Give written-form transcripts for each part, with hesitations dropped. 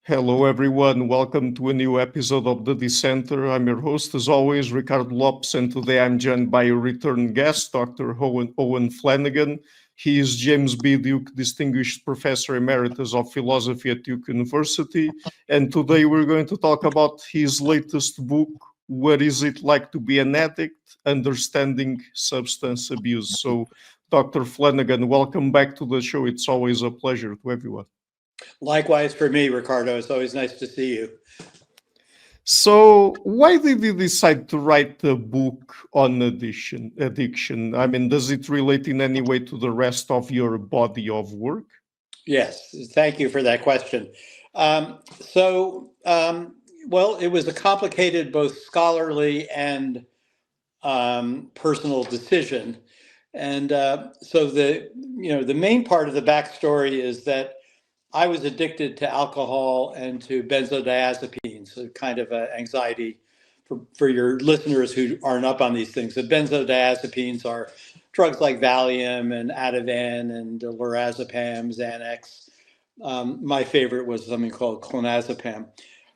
Hello, everyone. Welcome to a new episode of the Dissenter. I'm your host, as always, Ricardo Lopes, and today I'm joined by a return guest, Dr. Owen Flanagan. He is James B. Duke Distinguished Professor Emeritus of Philosophy at Duke University, and today we're going to talk about his latest book, What Is It Like to Be an Addict? Understanding Substance Abuse. So, Dr. Flanagan, welcome back to the show. It's always a pleasure to everyone. Likewise for me, Ricardo. It's always nice to see you. So, why did you decide to write a book on addiction? I mean, does it relate in any way to the rest of your body of work? Yes, thank you for that question. Well, it was a complicated, both scholarly and personal decision. And so the main part of the backstory is that I was addicted to alcohol and to benzodiazepines, a kind of anxiety for your listeners who aren't up on these things. The benzodiazepines are drugs like Valium and Ativan and lorazepam, Xanax. My favorite was something called clonazepam.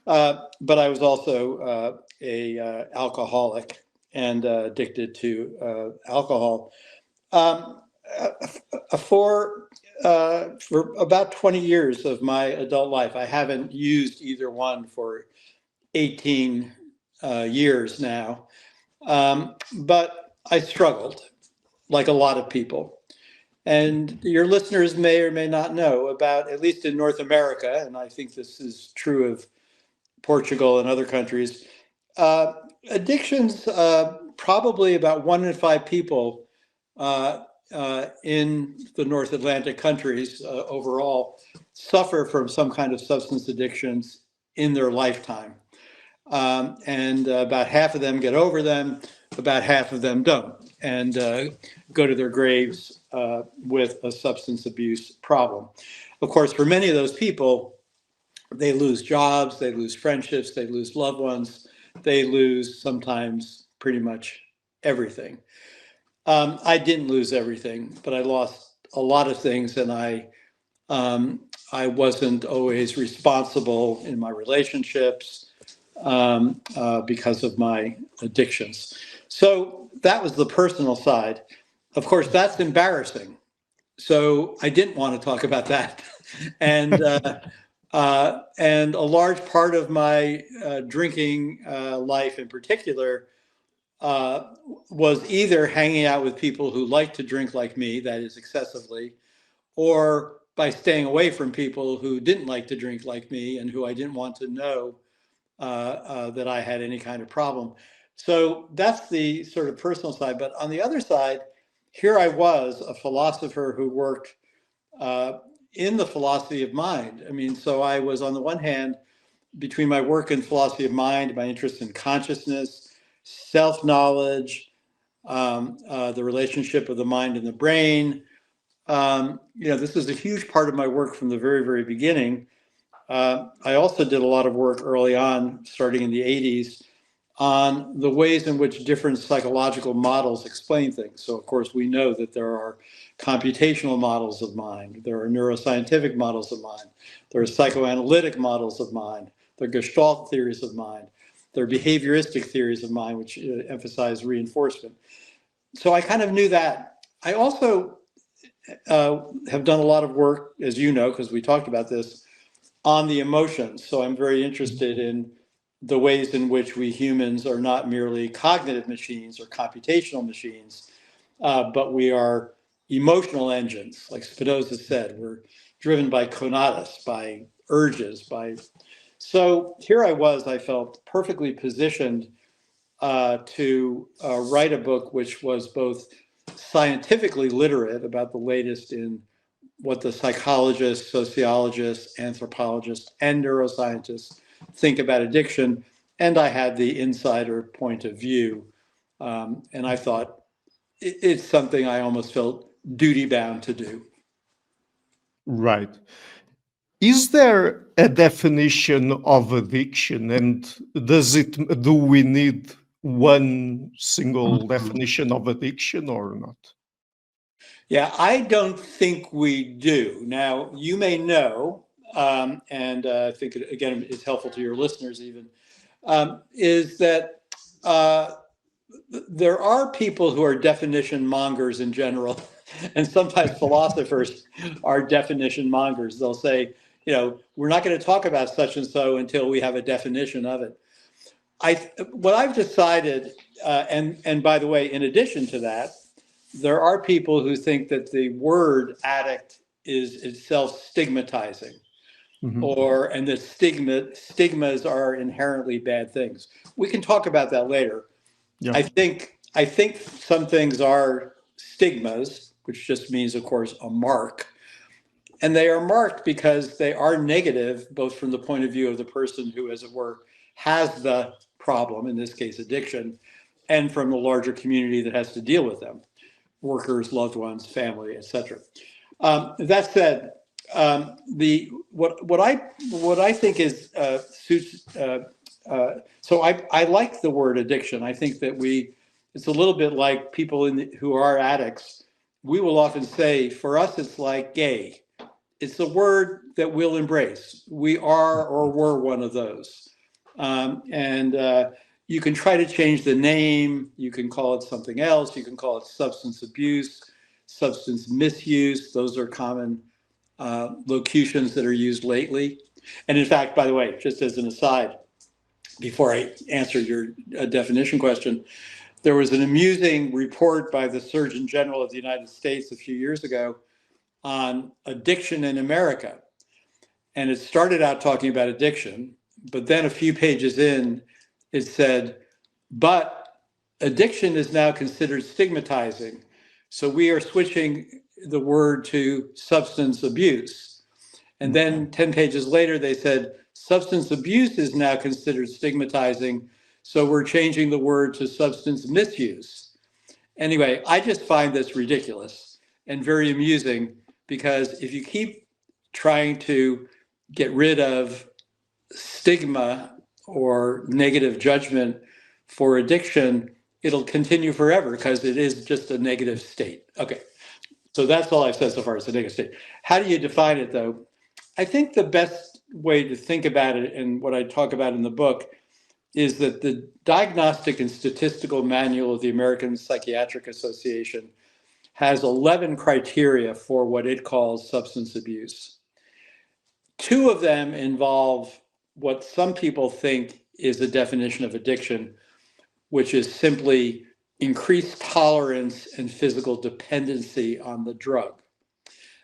But I was also a alcoholic and addicted to alcohol. Um, for about 20 years of my adult life, I haven't used either one for 18 years now. But I struggled, like a lot of people. And your listeners may or may not know about, at least in North America, and I think this is true of Portugal and other countries, uh, addictions, probably about 1 in 5 people in the North Atlantic countries overall suffer from some kind of substance addictions in their lifetime. And about half of them get over them, about half of them don't, and go to their graves with a substance abuse problem. Of course, for many of those people, they lose jobs, they lose friendships, they lose loved ones, they lose sometimes pretty much everything. I didn't lose everything, but I lost a lot of things, and I wasn't always responsible in my relationships because of my addictions. So that was the personal side. Of course, that's embarrassing. So I didn't want to talk about that, and and a large part of my drinking life, in particular, uh, was either hanging out with people who like to drink like me, that is excessively, or by staying away from people who didn't like to drink like me and who I didn't want to know that I had any kind of problem. So that's the sort of personal side. But on the other side, here I was, a philosopher who worked uh, in the philosophy of mind. I mean, so I was, on the one hand, between my work in philosophy of mind, my interest in consciousness, self-knowledge, the relationship of the mind and the brain. This is a huge part of my work from the very, very beginning. I also did a lot of work early on, starting in the 80s, on the ways in which different psychological models explain things. So, of course, we know that there are computational models of mind, there are neuroscientific models of mind, there are psychoanalytic models of mind, there are Gestalt theories of mind, there are behavioristic theories of mind, which emphasize reinforcement. So I kind of knew that. I also have done a lot of work, as you know, because we talked about this, on the emotions. So I'm very interested in the ways in which we humans are not merely cognitive machines or computational machines, but we are emotional engines. Like Spinoza said, we're driven by conatus, by urges, by. So here I was, I felt perfectly positioned to write a book which was both scientifically literate about the latest in what the psychologists, sociologists, anthropologists, and neuroscientists think about addiction. And I had the insider point of view. And I thought it's something I almost felt duty bound to do. Right. Is there a definition of addiction, and do we need one single definition of addiction or not? Yeah, I don't think we do. Now, you may know, and I think, again, it's helpful to your listeners even, is that there are people who are definition mongers in general, and sometimes philosophers are definition mongers. They'll say, we're not going to talk about such and so until we have a definition of it. What I've decided, and by the way, in addition to that, there are people who think that the word addict is itself stigmatizing, and that stigmas are inherently bad things. We can talk about that later. Yeah. I think some things are stigmas, which just means, of course, a mark. And they are marked because they are negative, both from the point of view of the person who, as it were, has the problem, in this case, addiction, and from the larger community that has to deal with them, workers, loved ones, family, etc. That said, what I think is suits. So I like the word addiction. I think that it's a little bit like people who are addicts. We will often say, for us, it's like gay. It's a word that we'll embrace. We are or were one of those. You can try to change the name. You can call it something else. You can call it substance abuse, substance misuse. Those are common locutions that are used lately. And in fact, by the way, just as an aside, before I answer your definition question, there was an amusing report by the Surgeon General of the United States a few years ago on addiction in America. And it started out talking about addiction, but then a few pages in, it said, but addiction is now considered stigmatizing. So we are switching the word to substance abuse. And then 10 pages later, they said, substance abuse is now considered stigmatizing. So we're changing the word to substance misuse. Anyway, I just find this ridiculous and very amusing, because if you keep trying to get rid of stigma or negative judgment for addiction, it'll continue forever because it is just a negative state. Okay, so that's all I've said so far. It's a negative state. How do you define it, though? I think the best way to think about it, and what I talk about in the book, is that the Diagnostic and Statistical Manual of the American Psychiatric Association has 11 criteria for what it calls substance abuse. 2 of them involve what some people think is a definition of addiction, which is simply increased tolerance and physical dependency on the drug.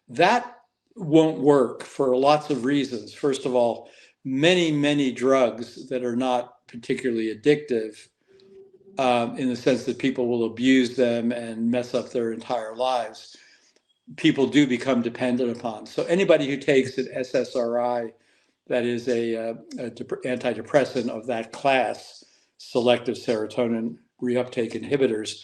That won't work for lots of reasons. First of all, many drugs that are not particularly addictive, in the sense that people will abuse them and mess up their entire lives, people do become dependent upon. So anybody who takes an SSRI, that is a antidepressant of that class, selective serotonin reuptake inhibitors,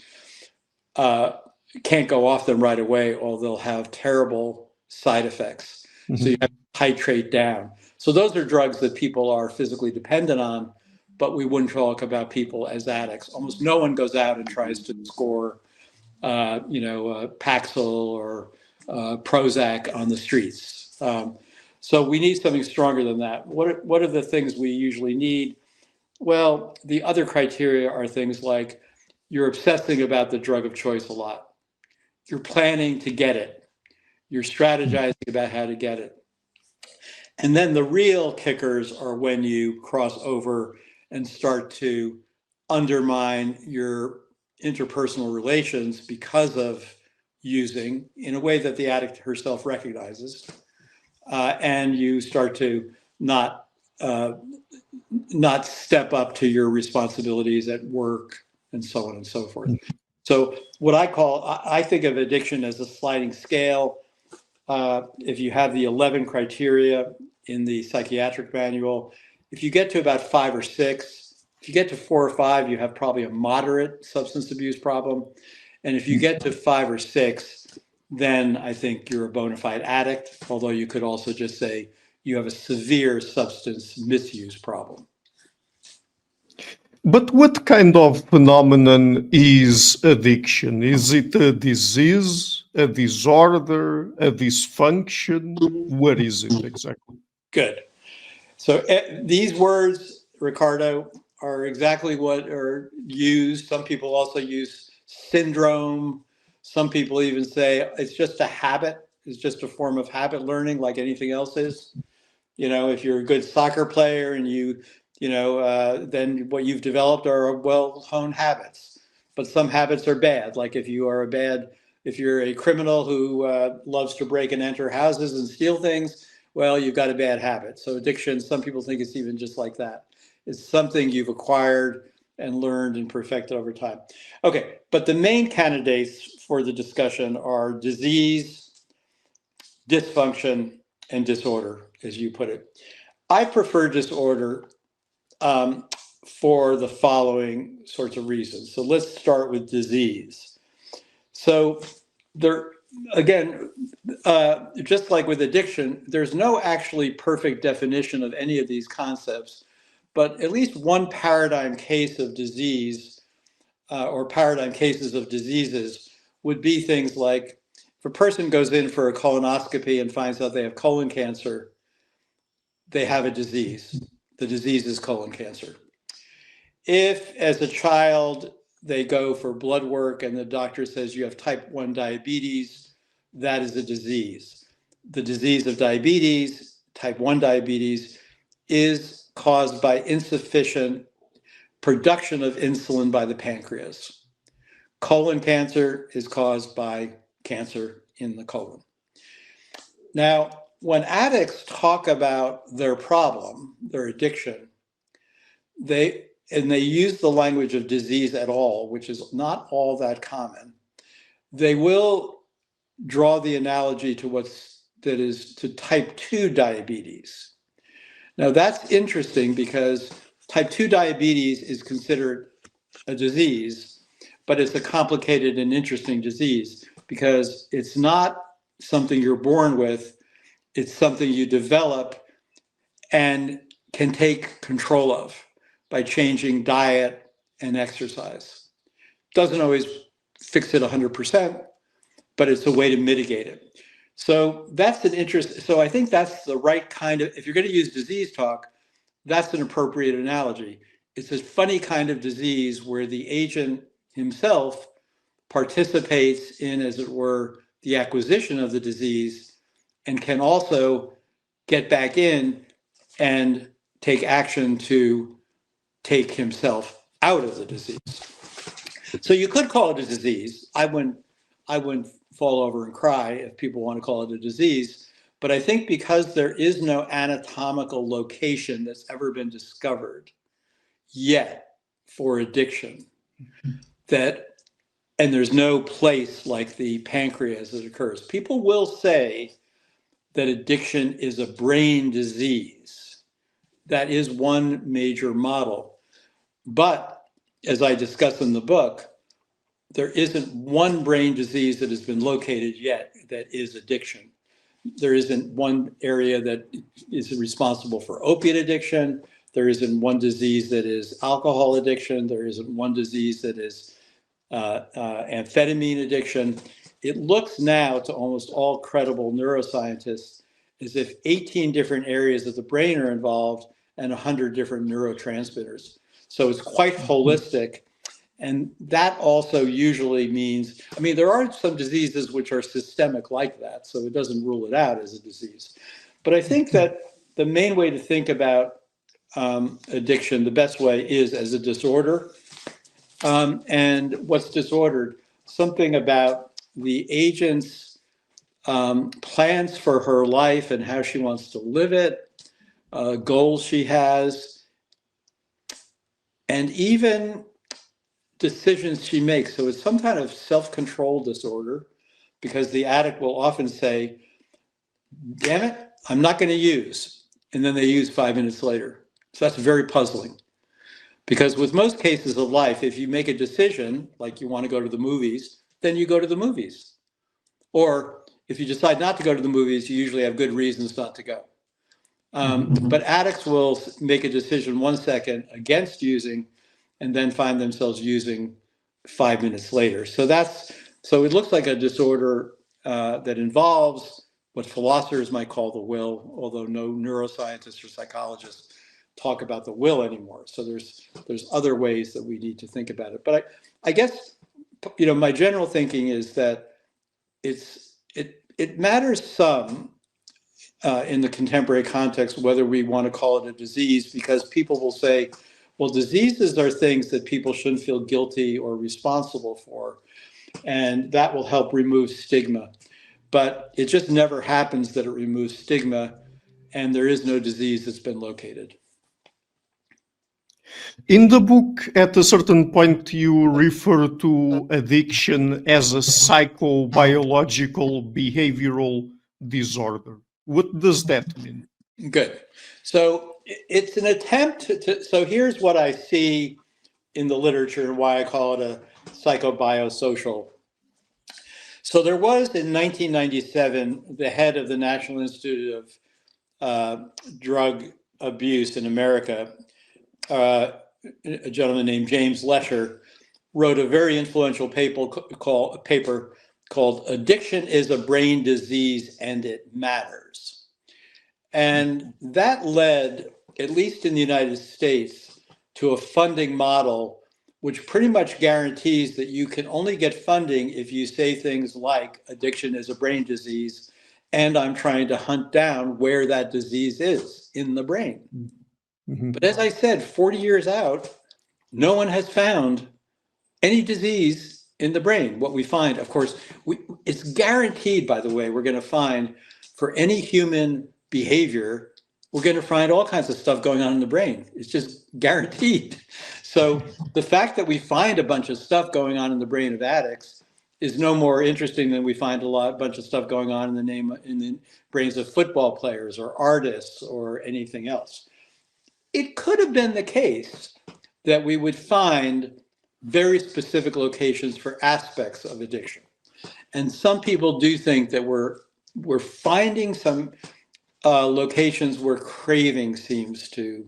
can't go off them right away, or they'll have terrible side effects. So you have to titrate down. So those are drugs that people are physically dependent on, but we wouldn't talk about people as addicts. Almost no one goes out and tries to score, Paxil or Prozac on the streets. So we need something stronger than that. What are the things we usually need? Well, the other criteria are things like you're obsessing about the drug of choice a lot. You're planning to get it. You're strategizing about how to get it. And then the real kickers are when you cross over and start to undermine your interpersonal relations because of using, in a way that the addict herself recognizes, and you start to not step up to your responsibilities at work, and so on and so forth. So what I think of addiction as a sliding scale. If you have the 11 criteria in the psychiatric manual, if you get to about 5 or 6, if you get to 4 or 5, you have probably a moderate substance abuse problem. And if you get to 5 or 6, then I think you're a bona fide addict, although you could also just say you have a severe substance misuse problem. But what kind of phenomenon is addiction? Is it a disease, a disorder, a dysfunction? What is it exactly? Good. So these words, Ricardo, are exactly what are used. Some people also use syndrome. Some people even say it's just a habit. It's just a form of habit learning, like anything else is. If you're a good soccer player and then what you've developed are well-honed habits. But some habits are bad. Like if you're a criminal who loves to break and enter houses and steal things, well, you've got a bad habit. So addiction, some people think it's even just like that. It's something you've acquired and learned and perfected over time. Okay, but the main candidates for the discussion are disease, dysfunction, and disorder, as you put it. I prefer disorder for the following sorts of reasons. So let's start with disease. So there, again, just like with addiction, there's no actually perfect definition of any of these concepts, but at least one paradigm case of disease or paradigm cases of diseases would be things like if a person goes in for a colonoscopy and finds out they have colon cancer, they have a disease. The disease is colon cancer. If, as a child, they go for blood work and the doctor says you have type 1 diabetes, that is a disease. The disease of diabetes, type 1 diabetes, is caused by insufficient production of insulin by the pancreas. Colon cancer is caused by cancer in the colon. Now, when addicts talk about their problem, their addiction, they use the language of disease at all, which is not all that common. They will draw the analogy to to type 2 diabetes. Now that's interesting because type 2 diabetes is considered a disease, but it's a complicated and interesting disease because it's not something you're born with, it's something you develop and can take control of by changing diet and exercise. Doesn't always fix it 100%, but it's a way to mitigate it. So that's an interest. So I think that's the right kind of, if you're going to use disease talk, that's an appropriate analogy. It's a funny kind of disease where the agent himself participates in, as it were, the acquisition of the disease and can also get back in and take action to take himself out of the disease. So you could call it a disease. I wouldn't fall over and cry if people want to call it a disease. But I think because there is no anatomical location that's ever been discovered yet for addiction, and there's no place like the pancreas that occurs. People will say that addiction is a brain disease. That is one major model. But as I discuss in the book, there isn't one brain disease that has been located yet that is addiction. There isn't one area that is responsible for opiate addiction. There isn't one disease that is alcohol addiction. There isn't one disease that is amphetamine addiction. It looks now to almost all credible neuroscientists as if 18 different areas of the brain are involved and 100 different neurotransmitters. So it's quite holistic. And that also usually means, there are some diseases which are systemic like that, so it doesn't rule it out as a disease. But I think that the main way to think about addiction, the best way is as a disorder. And what's disordered? Something about the agent's plans for her life and how she wants to live it, goals she has, and even decisions she makes. So it's some kind of self-control disorder because the addict will often say, damn it, I'm not going to use. And then they use 5 minutes later. So that's very puzzling. Because with most cases of life, if you make a decision, like you want to go to the movies, then you go to the movies. Or if you decide not to go to the movies, you usually have good reasons not to go. But addicts will make a decision 1 second against using and then find themselves using 5 minutes later. So it looks like a disorder that involves what philosophers might call the will, although no neuroscientists or psychologists talk about the will anymore. So there's other ways that we need to think about it. But I guess, my general thinking is that it matters some in the contemporary context whether we want to call it a disease, because people will say, well, diseases are things that people shouldn't feel guilty or responsible for, and that will help remove stigma. But it just never happens that it removes stigma, and there is no disease that's been located. In the book, at a certain point, you refer to addiction as a psychobiological behavioral disorder. What does that mean? Good. So it's an attempt so here's what I see in the literature and why I call it a psychobiosocial. So there was in 1997, the head of the National Institute of Drug Abuse in America, a gentleman named James Lesher, wrote a very influential paper called Addiction is a Brain Disease and It Matters. And that led, at least in the United States, to a funding model which pretty much guarantees that you can only get funding if you say things like addiction is a brain disease, and I'm trying to hunt down where that disease is in the brain. Mm-hmm. But as I said, 40 years out, no one has found any disease in the brain. What we find, of course, it's guaranteed, by the way, we're going to find for any human behavior, we're going to find all kinds of stuff going on in the brain. It's just guaranteed. So the fact that we find a bunch of stuff going on in the brain of addicts is no more interesting than we find a bunch of stuff going on in the brains of football players or artists or anything else. It could have been the case that we would find very specific locations for aspects of addiction. And some people do think that we're finding some locations where craving seems to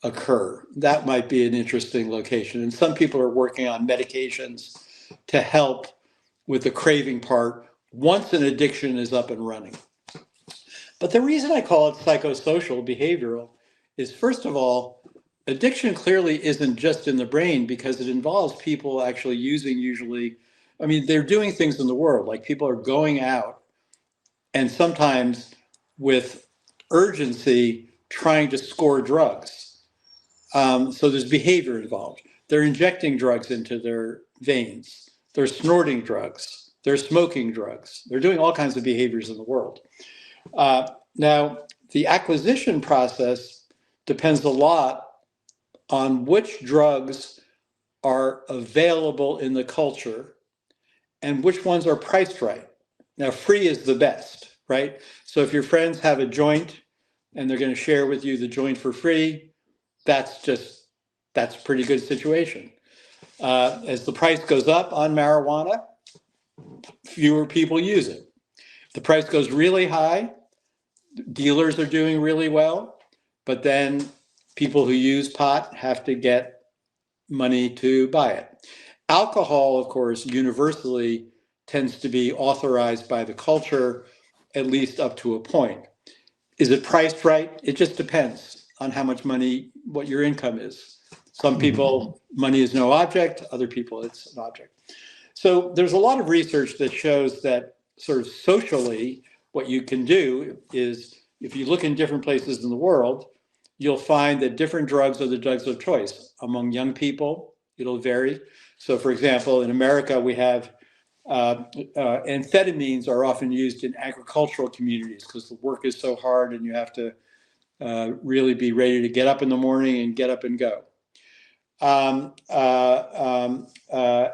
occur. That might be an interesting location. And some people are working on medications to help with the craving part once an addiction is up and running. But the reason I call it psychosocial behavioral is, first of all, addiction clearly isn't just in the brain, because it involves people actually they're doing things in the world, like people are going out and sometimes with urgency trying to score drugs. So there's behavior involved. They're injecting drugs into their veins. They're snorting drugs. They're smoking drugs. They're doing all kinds of behaviors in the world. Now, the acquisition process depends a lot on which drugs are available in the culture and which ones are priced right. Now, free is the best, right? So if your friends have a joint and they're going to share with you the joint for free, that's a pretty good situation. As the price goes up on marijuana, fewer people use it. If the price goes really high, dealers are doing really well, but then people who use pot have to get money to buy it. Alcohol, of course, universally tends to be authorized by the culture, at least up to a point. Is it priced right? It just depends on how much money, what your income is. Some people, money is no object. Other people, it's an object. So there's a lot of research that shows that sort of socially, what you can do is, if you look in different places in the world, you'll find that different drugs are the drugs of choice. Among young people, it'll vary. So for example, in America, we have amphetamines are often used in agricultural communities because the work is so hard and you have to really be ready to get up in the morning and get up and go.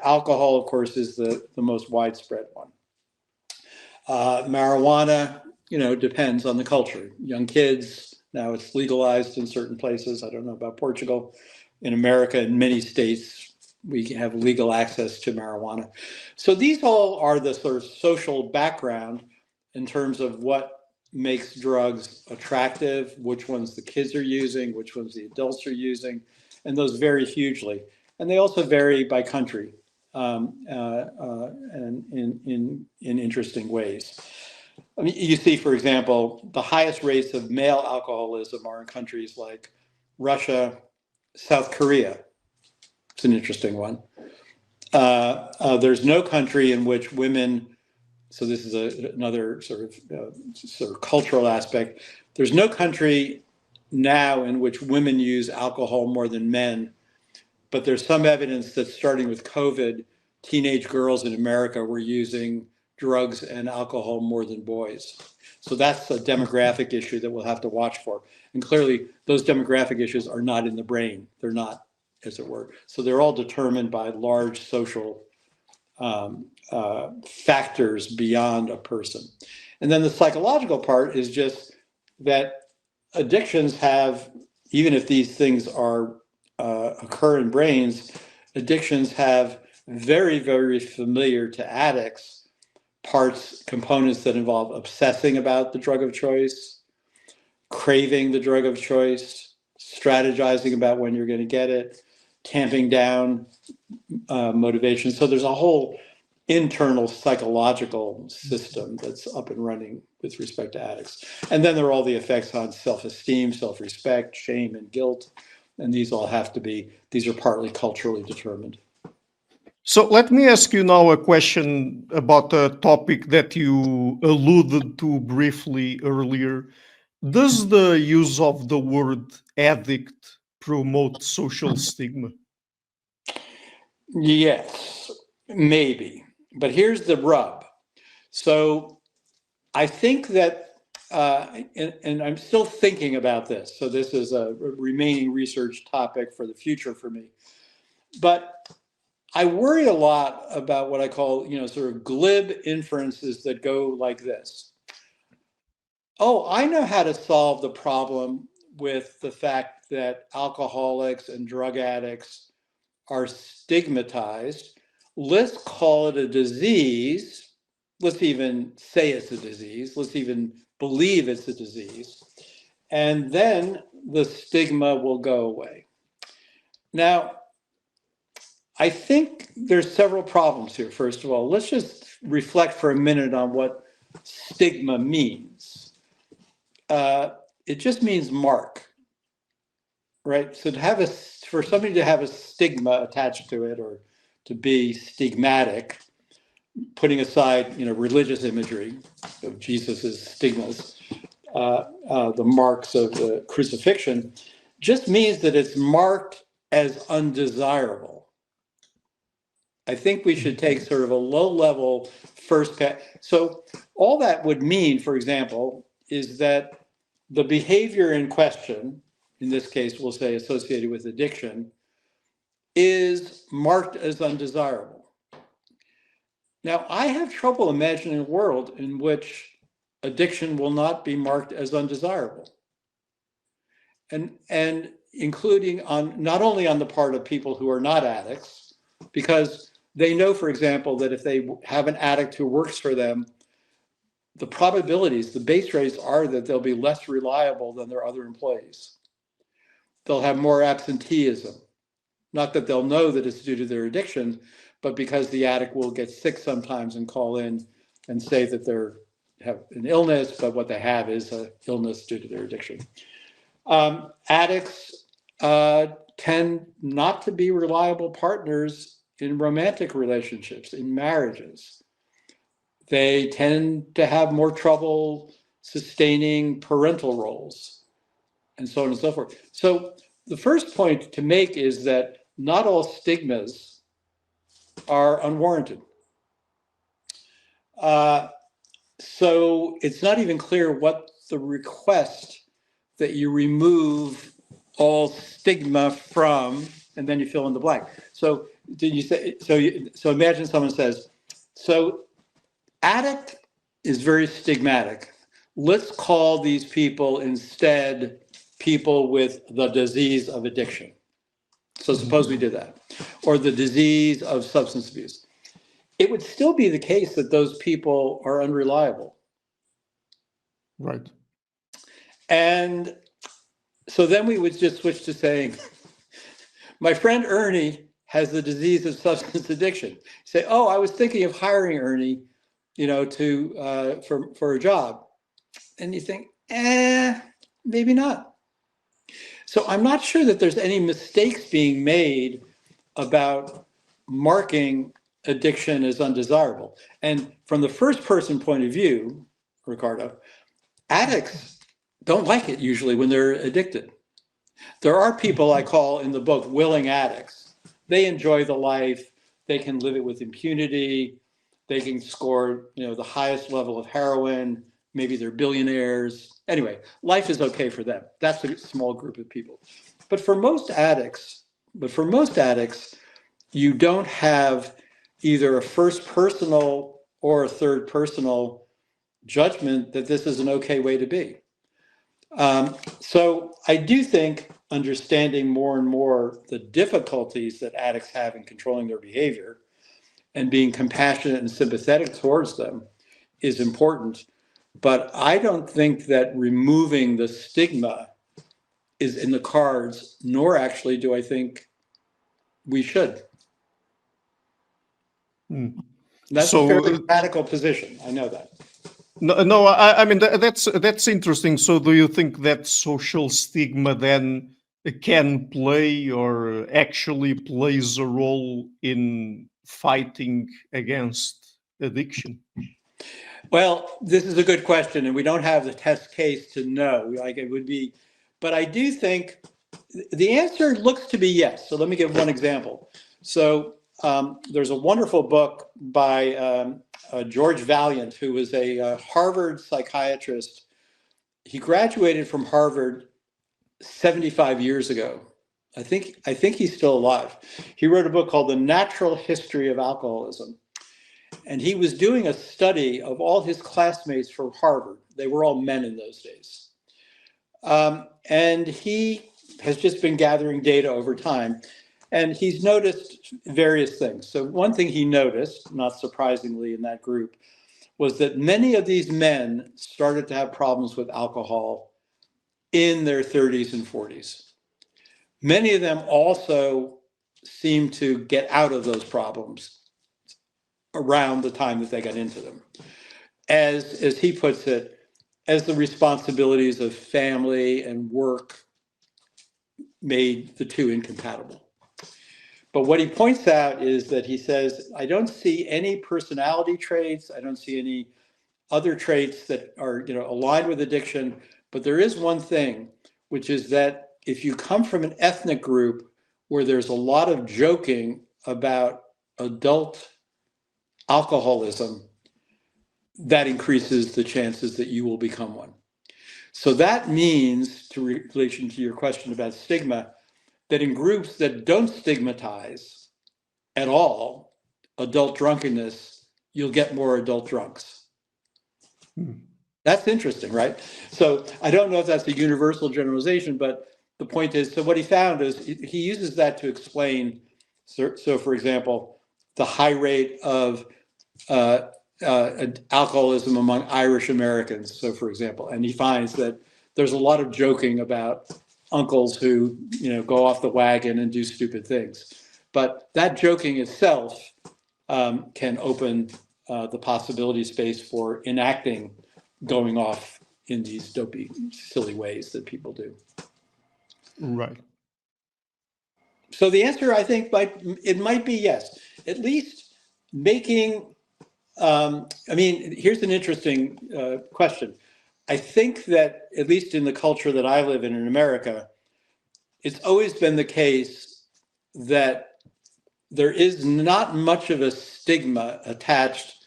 Alcohol, of course, is the most widespread one. Marijuana, depends on the culture. Young kids, now it's legalized in certain places. I don't know about Portugal. In America, in many states, we have legal access to marijuana. So these all are the sort of social background in terms of what makes drugs attractive, which ones the kids are using, which ones the adults are using, and those vary hugely. And they also vary by country and in interesting ways. I mean, you see, for example, the highest rates of male alcoholism are in countries like Russia, South Korea. It's an interesting one. There's no country in which women, so this is another sort of cultural aspect. There's no country now in which women use alcohol more than men, but there's some evidence that starting with COVID, teenage girls in America were using drugs and alcohol more than boys. So that's a demographic issue that we'll have to watch for. And clearly, those demographic issues are not in the brain. They're not, as it were. So they're all determined by large social factors beyond a person. And then the psychological part is just that addictions have, even if these things are occur in brains, addictions have very, very familiar to addicts components that involve obsessing about the drug of choice, craving the drug of choice, strategizing about when you're going to get it, tamping down motivation. So there's a whole internal psychological system that's up and running with respect to addicts. And then there are all the effects on self-esteem, self-respect, shame, and guilt. And these all have to be, these are partly culturally determined. So let me ask you now a question about a topic that you alluded to briefly earlier. Does the use of the word addict promote social stigma? Yes, maybe. But here's the rub. So I think that, and I'm still thinking about this, so this is a remaining research topic for the future for me. But I worry a lot about what I call, sort of glib inferences that go like this. Oh, I know how to solve the problem with the fact that alcoholics and drug addicts are stigmatized. Let's call it a disease. Let's even say it's a disease. Let's even believe it's a disease. And then the stigma will go away. Now, I think there's several problems here. First of all, let's just reflect for a minute on what stigma means. It just means mark, right? So for somebody to have a stigma attached to it, or to be stigmatic, putting aside, religious imagery of Jesus's stigmas, the marks of the crucifixion, just means that it's marked as undesirable. I think we should take sort of a low-level first pass. So all that would mean, for example, is that the behavior in question, in this case, we'll say associated with addiction, is marked as undesirable. Now, I have trouble imagining a world in which addiction will not be marked as undesirable. And including not only on the part of people who are not addicts, because they know, for example, that if they have an addict who works for them, the probabilities, the base rates are that they'll be less reliable than their other employees. They'll have more absenteeism. Not that they'll know that it's due to their addiction, but because the addict will get sick sometimes and call in and say that they have an illness, but what they have is an illness due to their addiction. Addicts tend not to be reliable partners in romantic relationships, in marriages. They tend to have more trouble sustaining parental roles, and so on and so forth. So the first point to make is that not all stigmas are unwarranted. So it's not even clear what the request that you remove all stigma from, and then you fill in the blank. So did you say, so imagine someone says, so addict is very stigmatic. Let's call these people instead people with the disease of addiction. So suppose we did that, or the disease of substance abuse. It would still be the case that those people are unreliable. Right. And so then we would just switch to saying, my friend Ernie has the disease of substance addiction. Say, oh, I was thinking of hiring Ernie, for a job. And you think, maybe not. So I'm not sure that there's any mistakes being made about marking addiction as undesirable. And from the first person point of view, Ricardo, addicts don't like it usually when they're addicted. There are people I call in the book willing addicts. They enjoy the life. They can live it with impunity. They can score, the highest level of heroin. Maybe they're billionaires. Anyway, life is okay for them. That's a small group of people. But for most addicts, you don't have either a first personal or a third personal judgment that this is an okay way to be. So I do think understanding more and more the difficulties that addicts have in controlling their behavior and being compassionate and sympathetic towards them is important. But I don't think that removing the stigma is in the cards, nor actually do I think we should. That's a fairly radical position. I know that. No, I mean that's interesting. So, do you think that social stigma then can play or actually plays a role in fighting against addiction? Well, this is a good question, and we don't have the test case to know. Like it would be, but I do think the answer looks to be yes. So let me give one example. So there's a wonderful book by George Valiant, who was a Harvard psychiatrist. He graduated from Harvard 75 years ago. I think he's still alive. He wrote a book called The Natural History of Alcoholism. And he was doing a study of all his classmates from Harvard. They were all men in those days. And he has just been gathering data over time. And he's noticed various things. So one thing he noticed, not surprisingly in that group, was that many of these men started to have problems with alcohol in their 30s and 40s. Many of them also seemed to get out of those problems around the time that they got into them. As he puts it, as the responsibilities of family and work made the two incompatible. But what he points out is that he says, I don't see any personality traits. I don't see any other traits that are, aligned with addiction. But there is one thing, which is that if you come from an ethnic group where there's a lot of joking about adult alcoholism, that increases the chances that you will become one. So that means, to relation to your question about stigma, that in groups that don't stigmatize at all adult drunkenness, you'll get more adult drunks. That's interesting, right? So I don't know if that's a universal generalization, but the point is, so what he found is he uses that to explain, so for example, the high rate of alcoholism among Irish Americans, so for example, and he finds that there's a lot of joking about uncles who go off the wagon and do stupid things, but that joking itself can open the possibility space for enacting going off in these dopey, silly ways that people do. Right. So the answer, I think, might be yes. At least making. Here's an interesting question. I think that, at least in the culture that I live in America, it's always been the case that there is not much of a stigma attached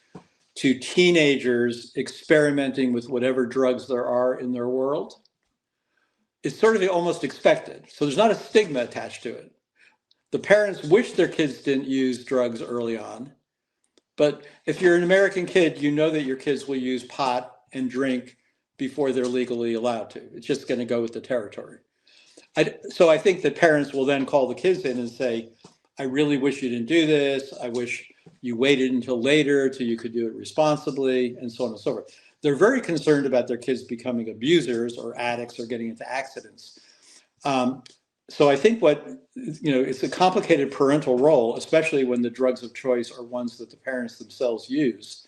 to teenagers experimenting with whatever drugs there are in their world. It's sort of almost expected. So there's not a stigma attached to it. The parents wish their kids didn't use drugs early on. But if you're an American kid, you know that your kids will use pot and drink before they're legally allowed to. It's just going to go with the territory. So I think that parents will then call the kids in and say, I really wish you didn't do this. I wish you waited until later till you could do it responsibly, and so on and so forth. They're very concerned about their kids becoming abusers or addicts or getting into accidents. So I think it's a complicated parental role, especially when the drugs of choice are ones that the parents themselves use.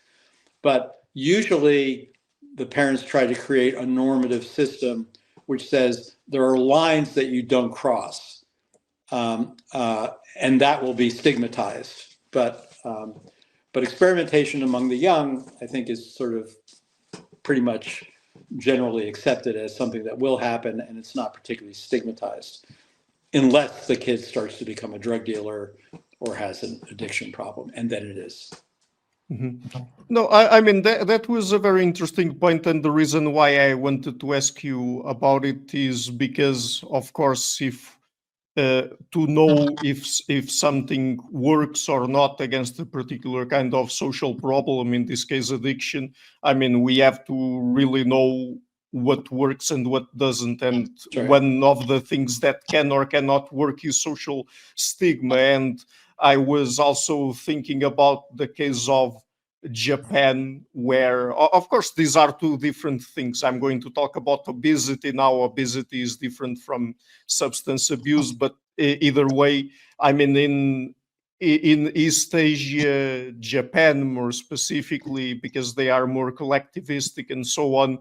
But usually the parents try to create a normative system which says there are lines that you don't cross, and that will be stigmatized. But experimentation among the young, I think, is sort of pretty much generally accepted as something that will happen, and it's not particularly stigmatized, unless the kid starts to become a drug dealer or has an addiction problem, and then it is. Mm-hmm. No, I mean, that was a very interesting point, and the reason why I wanted to ask you about it is because, of course, if to know if something works or not against a particular kind of social problem, in this case addiction, I mean, we have to really know what works and what doesn't. And Right. One of the things that can or cannot work is social stigma. And I was also thinking about the case of Japan, where, of course, these are two different things. I'm going to talk about obesity now. Obesity is different from substance abuse, but either way, I mean, in East Asia, Japan more specifically, because they are more collectivistic and so on,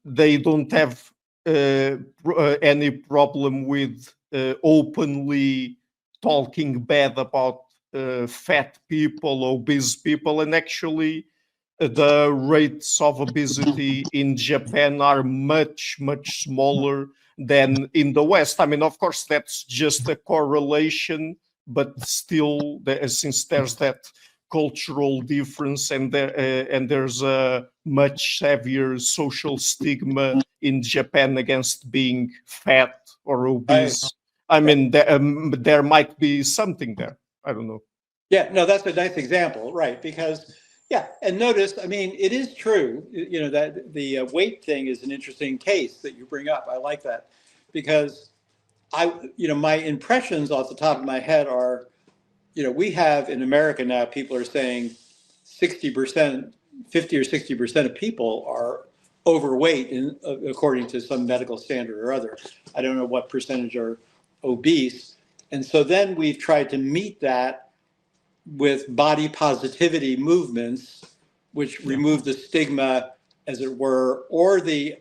they don't have any problem with openly talking bad about fat people, obese people, and actually the rates of obesity in Japan are much, much smaller than in the West. I mean, of course, that's just a correlation, but still, since there's that cultural difference and there's a much heavier social stigma in Japan against being fat or obese. I mean, there might be something there. I don't know. Yeah, no, that's a nice example, right? Because, yeah, and notice, I mean, it is true, that the weight thing is an interesting case that you bring up. I like that because my impressions off the top of my head are, we have in America now, people are saying 60%, 50 or 60% of people are overweight according to some medical standard or other. I don't know what percentage are obese. And so then we've tried to meet that with body positivity movements, which remove the stigma, as it were, or the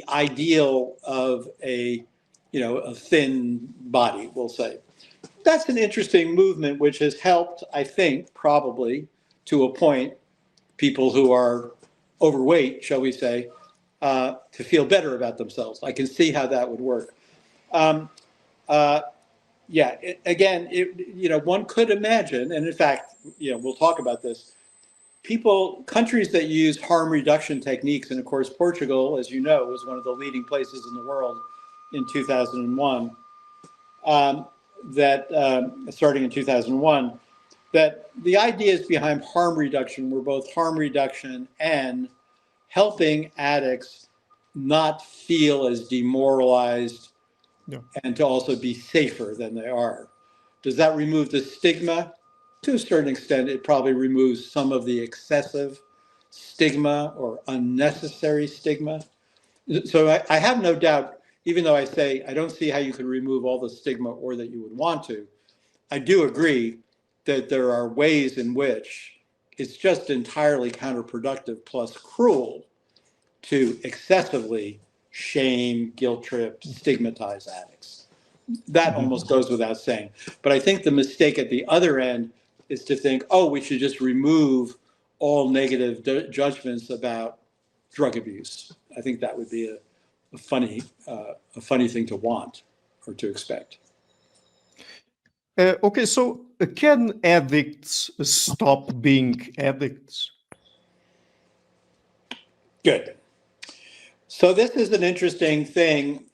ideal of a thin body, we'll say. That's an interesting movement, which has helped, I think, probably to a point, people who are overweight, shall we say, to feel better about themselves. I can see how that would work. One could imagine, and in fact, we'll talk about this. Countries that use harm reduction techniques, and of course, Portugal, as you know, was one of the leading places in the world in 2001. Starting in 2001, that the ideas behind harm reduction were both harm reduction and helping addicts not feel as demoralized and to also be safer than they are. Does that remove the stigma? To a certain extent, it probably removes some of the excessive stigma or unnecessary stigma. So I have no doubt, even though I say I don't see how you could remove all the stigma or that you would want to, I do agree that there are ways in which it's just entirely counterproductive plus cruel to excessively shame, guilt trip, stigmatize addicts. That almost goes without saying. But I think the mistake at the other end is to think, oh, we should just remove all negative judgments about drug abuse. I think that would be a funny thing to want or to expect. Okay, so can addicts stop being addicts? Good. So this is an interesting thing,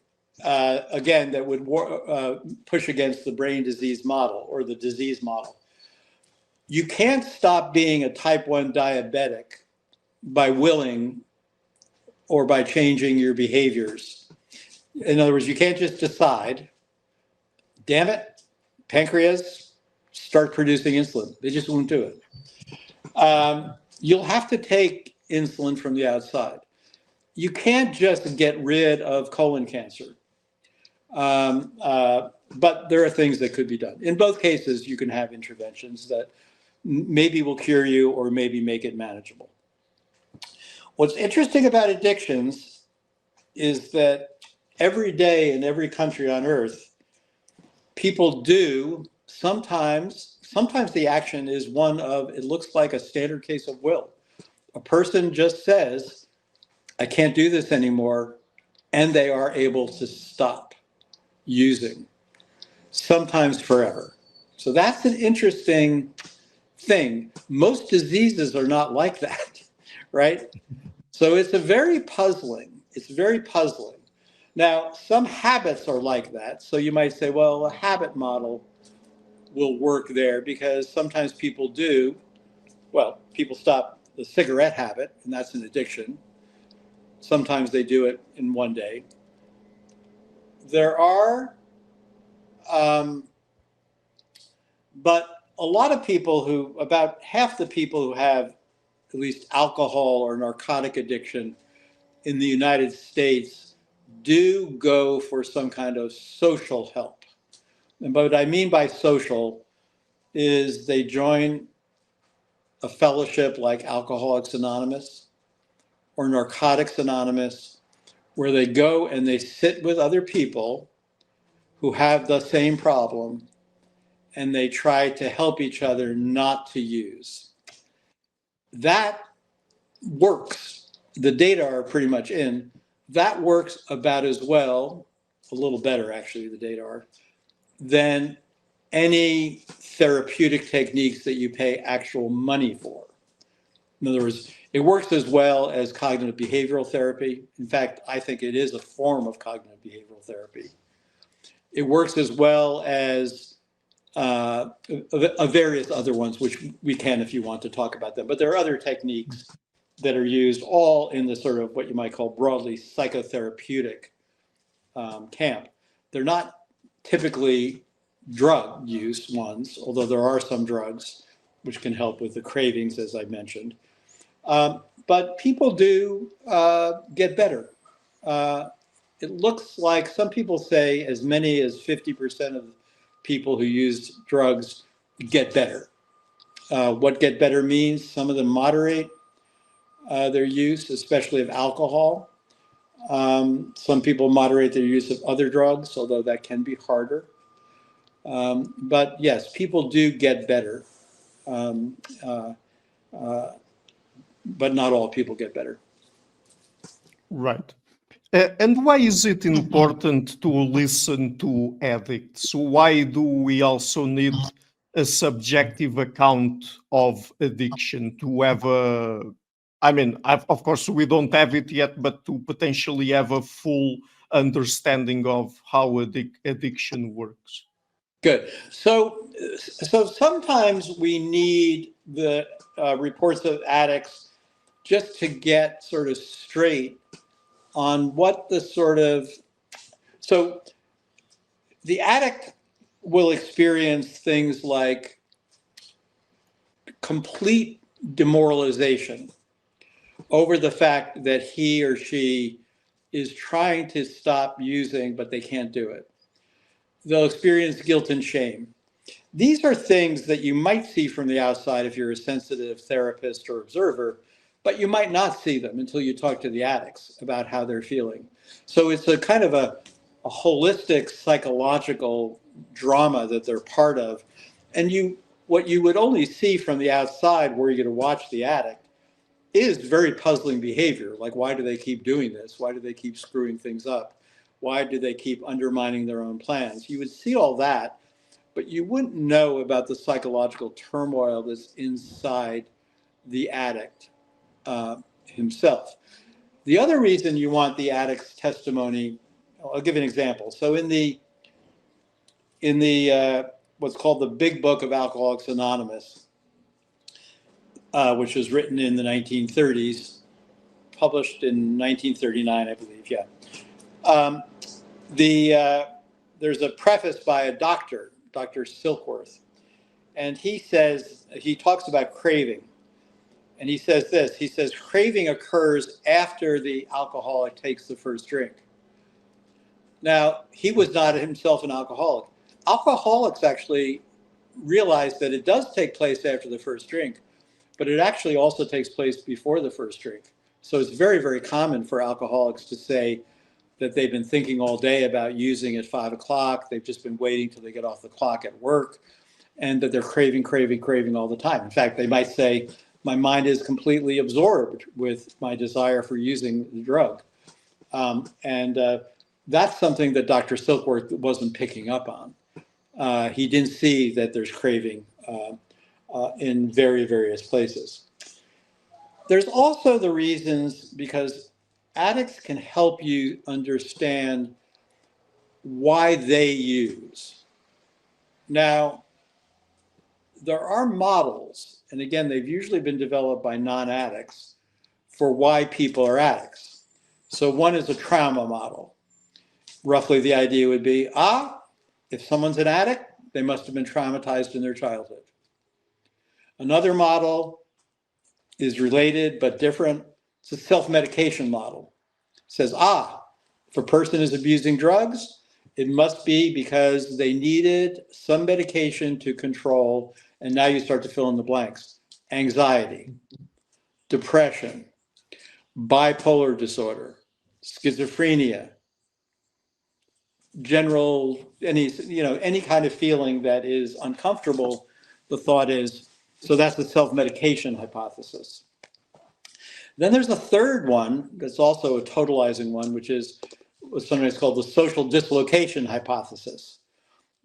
again, that would push against the brain disease model or the disease model. You can't stop being a type 1 diabetic by willing or by changing your behaviors. In other words, you can't just decide, damn it, pancreas, start producing insulin. They just won't do it. You'll have to take insulin from the outside. You can't just get rid of colon cancer. But there are things that could be done. In both cases, you can have interventions that maybe will cure you or maybe make it manageable. What's interesting about addictions is that every day in every country on earth, people do sometimes the action is one of, it looks like a standard case of will. A person just says, I can't do this anymore, and they are able to stop using, sometimes forever. So that's an interesting thing. Most diseases are not like that, right? So it's very puzzling. It's very puzzling. Now, some habits are like that. So you might say, well, a habit model will work there because sometimes people do, well, people stop the cigarette habit, and that's an addiction. Sometimes they do it in one day. There are, but a lot of people who, about half the people who have at least alcohol or narcotic addiction in the United States do go for some kind of social help. And what I mean by social is they join a fellowship like Alcoholics Anonymous or Narcotics Anonymous, where they go and they sit with other people who have the same problem and they try to help each other not to use. That works. The data are pretty much in. That works about as well, a little better actually, the data are, than any therapeutic techniques that you pay actual money for. In other words, it works as well as cognitive behavioral therapy. In fact, I think it is a form of cognitive behavioral therapy. It works as well as various other ones, which we can if you want to talk about them. But there are other techniques that are used all in the sort of what you might call broadly psychotherapeutic camp. They're not typically drug use ones, although there are some drugs which can help with the cravings, as I mentioned. But people do get better. It looks like some people say as many as 50% of people who use drugs get better. What get better means, some of them moderate their use, especially of alcohol. Some people moderate their use of other drugs, although that can be harder. But yes, people do get better. But not all people get better. Right. And why is it important to listen to addicts? Why do we also need a subjective account of addiction to have a, I mean, of course, we don't have it yet, but to potentially have a full understanding of how addiction works? Good. So sometimes we need the reports of addicts just to get sort of straight on what the sort of, so the addict will experience things like complete demoralization over the fact that he or she is trying to stop using, but they can't do it. They'll experience guilt and shame. These are things that you might see from the outside if you're a sensitive therapist or observer, but you might not see them until you talk to the addicts about how they're feeling. So it's a kind of a holistic psychological drama that they're part of. And what you would only see from the outside were you to watch the addict is very puzzling behavior. Like, why do they keep doing this? Why do they keep screwing things up? Why do they keep undermining their own plans? You would see all that, but you wouldn't know about the psychological turmoil that's inside the addict himself. The other reason you want the addict's testimony, I'll give an example. So in the what's called the Big Book of Alcoholics Anonymous, which was written in the 1930s, published in 1939, I believe. Yeah. There's a preface by a doctor, Dr. Silkworth, and he talks about craving. And he says this, he says, craving occurs after the alcoholic takes the first drink. Now, he was not himself an alcoholic. Alcoholics actually realize that it does take place after the first drink, but it actually also takes place before the first drink. So it's very, very common for alcoholics to say that they've been thinking all day about using at 5 o'clock. They've just been waiting till they get off the clock at work, and that they're craving all the time. In fact, they might say, my mind is completely absorbed with my desire for using the drug. And that's something that Dr. Silkworth wasn't picking up on. He didn't see that there's craving in various places. There's also the reasons, because addicts can help you understand why they use. Now, there are models, and again, they've usually been developed by non-addicts, for why people are addicts. So one is a trauma model. Roughly the idea would be, if someone's an addict, they must have been traumatized in their childhood. Another model is related but different. It's a self-medication model. It says, if a person is abusing drugs, it must be because they needed some medication to control, and now you start to fill in the blanks. Anxiety, depression, bipolar disorder, schizophrenia, any kind of feeling that is uncomfortable. The thought is, so that's the self-medication hypothesis. Then there's a third one that's also a totalizing one, which is what sometimes called the social dislocation hypothesis.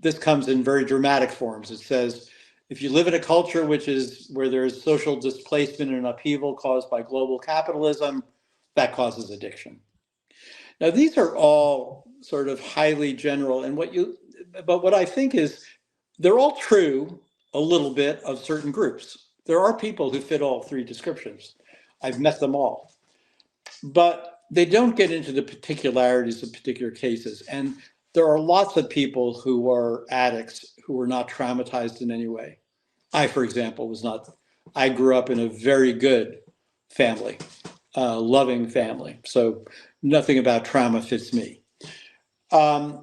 This comes in very dramatic forms. It says, if you live in a culture where there is social displacement and upheaval caused by global capitalism, that causes addiction. Now, these are all sort of highly general, but what I think is they're all true a little bit of certain groups. There are people who fit all three descriptions. I've met them all, but they don't get into the particularities of particular cases. And there are lots of people who are addicts who are not traumatized in any way. I, for example, was not. I grew up in a very good family, loving family. So nothing about trauma fits me.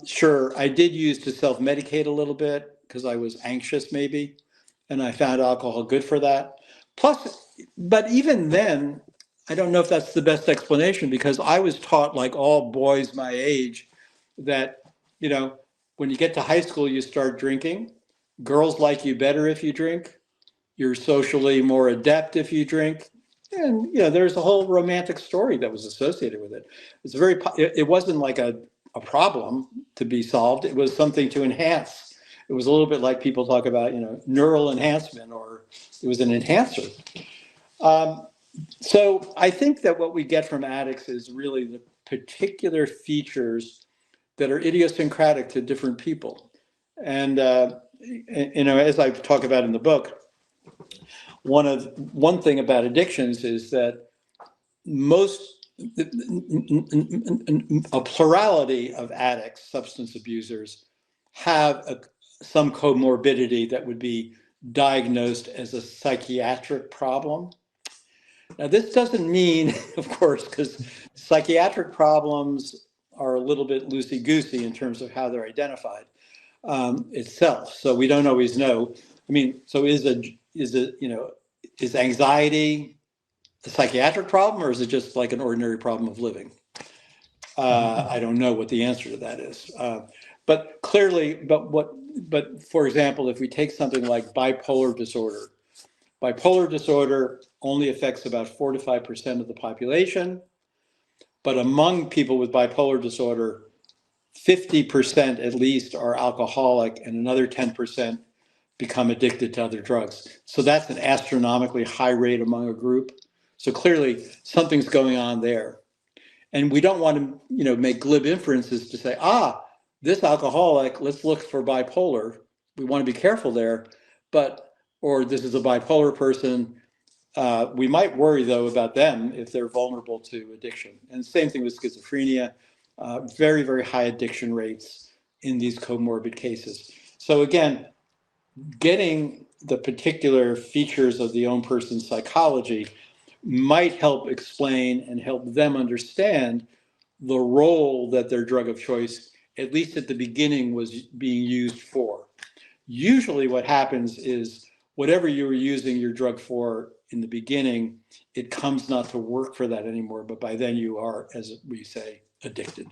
Sure, I did use to self-medicate a little bit because I was anxious maybe, and I found alcohol good for that. Plus, but even then, I don't know if that's the best explanation, because I was taught, like all boys my age, that, when you get to high school, you start drinking. Girls like you better if you drink. You're socially more adept if you drink. And, there's a whole romantic story that was associated with it. It wasn't like a problem to be solved. It was something to enhance. It was a little bit like people talk about, neural enhancement, or it was an enhancer. So I think that what we get from addicts is really the particular features that are idiosyncratic to different people. And, as I talk about in the book, one thing about addictions is that a plurality of addicts, substance abusers, have some comorbidity that would be diagnosed as a psychiatric problem. Now, this doesn't mean, of course, because psychiatric problems are a little bit loosey-goosey in terms of how they're identified itself. So we don't always know. I mean, so is anxiety a psychiatric problem, or is it just like an ordinary problem of living? I don't know what the answer to that is. But clearly, but for example, if we take something like bipolar disorder only affects about 4 to 5% of the population. But among people with bipolar disorder, 50% at least are alcoholic, and another 10% become addicted to other drugs. So that's an astronomically high rate among a group. So clearly something's going on there. And we don't want to, make glib inferences to say, this alcoholic, let's look for bipolar. We want to be careful there. Or this is a bipolar person. We might worry, though, about them if they're vulnerable to addiction. And same thing with schizophrenia, very, very high addiction rates in these comorbid cases. So again, getting the particular features of the own person's psychology might help explain and help them understand the role that their drug of choice, at least at the beginning, was being used for. Usually what happens is whatever you were using your drug for in the beginning, it comes not to work for that anymore. But by then you are, as we say, addicted.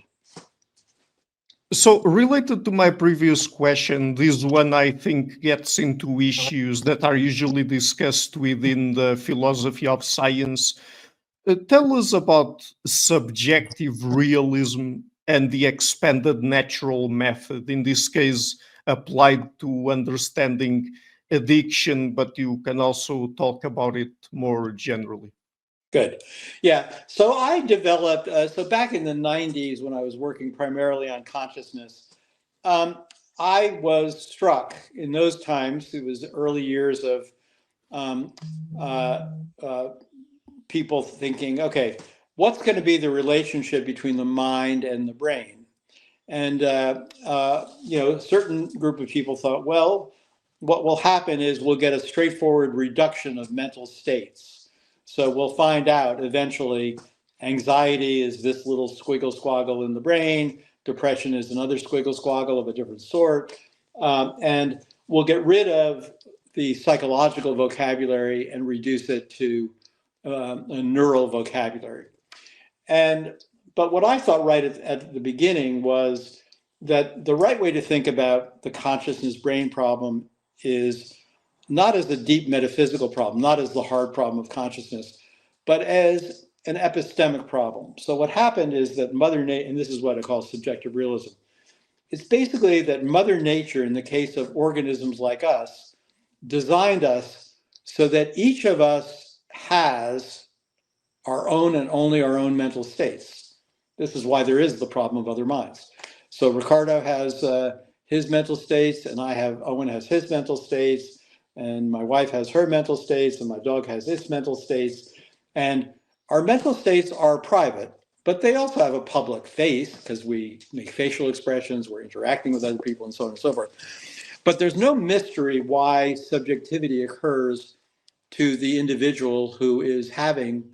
So, related to my previous question, this one I think gets into issues that are usually discussed within the philosophy of science. Tell us about subjective realism and the expanded natural method, in this case, applied to understanding addiction, but you can also talk about it more generally. Good. Yeah. So I developed, so back in the 90s when I was working primarily on consciousness, I was struck in those times, it was the early years of um, uh, uh, people thinking, okay, what's going to be the relationship between the mind and the brain? And, a certain group of people thought, well, what will happen is we'll get a straightforward reduction of mental states. So we'll find out eventually anxiety is this little squiggle squaggle in the brain, depression is another squiggle squaggle of a different sort. And we'll get rid of the psychological vocabulary and reduce it to a neural vocabulary. But what I thought right at the beginning was that the right way to think about the consciousness brain problem is not as a deep metaphysical problem, not as the hard problem of consciousness, but as an epistemic problem. So what happened is that Mother Nature, and this is what I call subjective realism, it's basically that Mother Nature, in the case of organisms like us, designed us so that each of us has our own and only our own mental states. This is why there is the problem of other minds. So Ricardo has his mental states, and Owen has his mental states, and my wife has her mental states, and my dog has its mental states. And our mental states are private, but they also have a public face because we make facial expressions, we're interacting with other people, and so on and so forth. But there's no mystery why subjectivity occurs to the individual who is having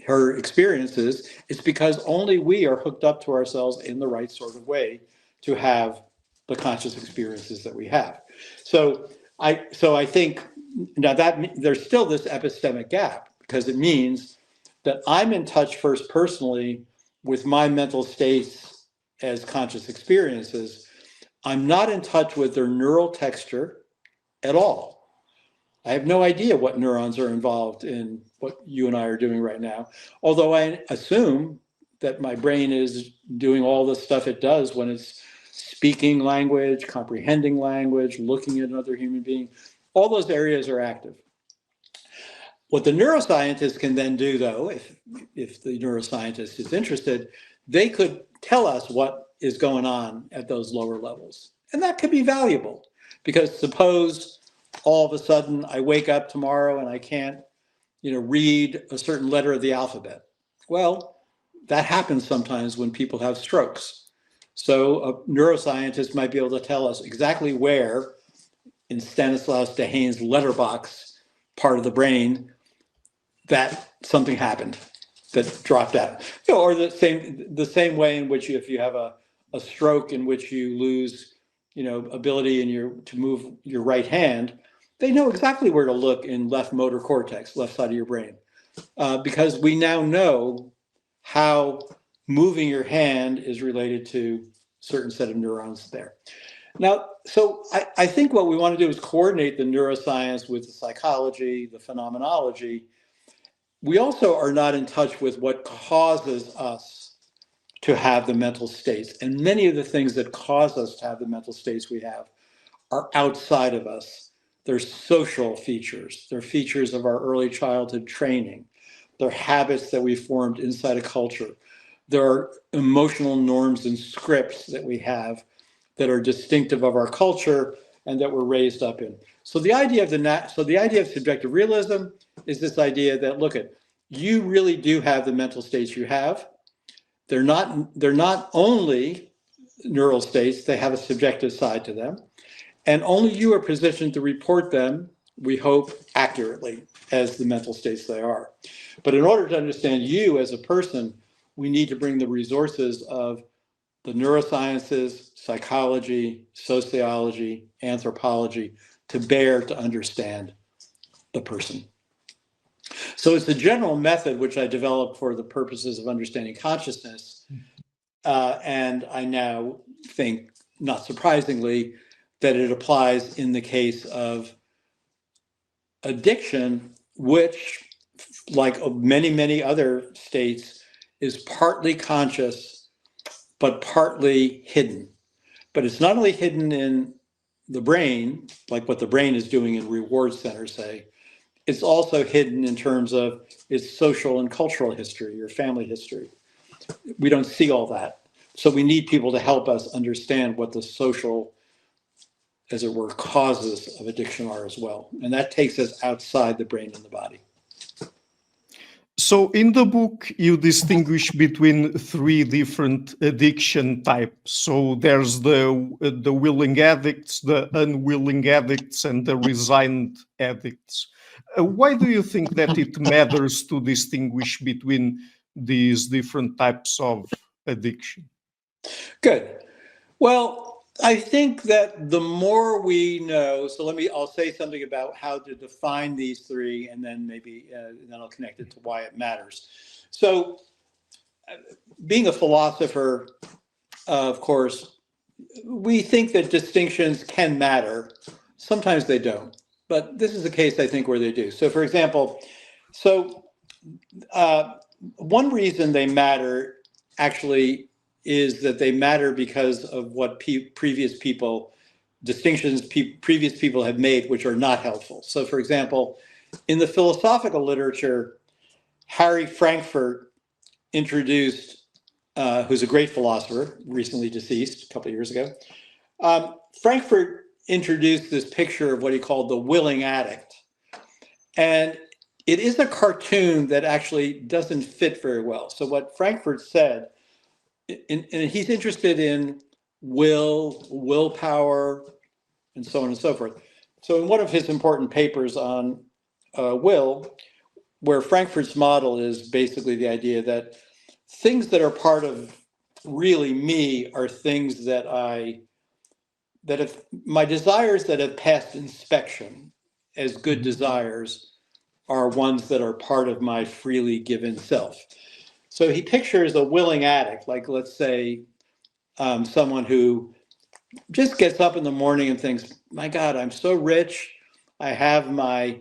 her experiences. It's because only we are hooked up to ourselves in the right sort of way to have the conscious experiences that we have. So I think now that there's still this epistemic gap because it means that I'm in touch first personally with my mental states as conscious experiences. I'm not in touch with their neural texture at all. I have no idea what neurons are involved in what you and I are doing right now, although I assume that my brain is doing all the stuff it does when it's speaking language, comprehending language, looking at another human being. All those areas are active. What the neuroscientist can then do, though, if the neuroscientist is interested, they could tell us what is going on at those lower levels. And that could be valuable because suppose all of a sudden I wake up tomorrow and I can't, read a certain letter of the alphabet. Well, that happens sometimes when people have strokes. So a neuroscientist might be able to tell us exactly where in Stanislaus Dehaene's letterbox part of the brain that something happened that dropped out. Or the same way in which if you have a stroke in which you lose, ability to move your right hand, they know exactly where to look in left motor cortex, left side of your brain, because we now know how moving your hand is related to a certain set of neurons there. Now, so I think what we want to do is coordinate the neuroscience with the psychology, the phenomenology. We also are not in touch with what causes us to have the mental states. And many of the things that cause us to have the mental states we have are outside of us. They're social features. They're features of our early childhood training. They're habits that we formed inside a culture. There are emotional norms and scripts that we have that are distinctive of our culture and that we're raised up in. So the idea of subjective realism is this idea that, look, you really do have the mental states you have. They're not only neural states, they have a subjective side to them. And only you are positioned to report them, we hope, accurately as the mental states they are. But in order to understand you as a person, we need to bring the resources of the neurosciences, psychology, sociology, anthropology to bear to understand the person. So it's the general method which I developed for the purposes of understanding consciousness. And I now think, not surprisingly, that it applies in the case of addiction, which, like many, many other states, is partly conscious, but partly hidden. But it's not only hidden in the brain, like what the brain is doing in reward centers, say, it's also hidden in terms of its social and cultural history or family history. We don't see all that. So we need people to help us understand what the social, as it were, causes of addiction are as well. And that takes us outside the brain and the body. So in the book, you distinguish between three different addiction types. So there's the willing addicts, the unwilling addicts, and the resigned addicts. Why do you think that it matters to distinguish between these different types of addiction? Good. Well, I think that the more we know, so I'll say something about how to define these three, and then maybe then I'll connect it to why it matters. So being a philosopher, of course, we think that distinctions can matter. Sometimes they don't, but this is a case, I think, where they do. So for example, one reason they matter actually is that they matter because of what previous people have made, which are not helpful. So for example, in the philosophical literature, Harry Frankfurt introduced, who's a great philosopher, recently deceased a couple of years ago. Frankfurt introduced this picture of what he called the willing addict. And it is a cartoon that actually doesn't fit very well. So what Frankfurt said, and he's interested in willpower, and so on and so forth. So in one of his important papers on will, where Frankfurt's model is basically the idea that things that are part of really me are things that my desires that have passed inspection as good desires are ones that are part of my freely given self. So he pictures a willing addict, like let's say someone who just gets up in the morning and thinks, my God, I'm so rich. I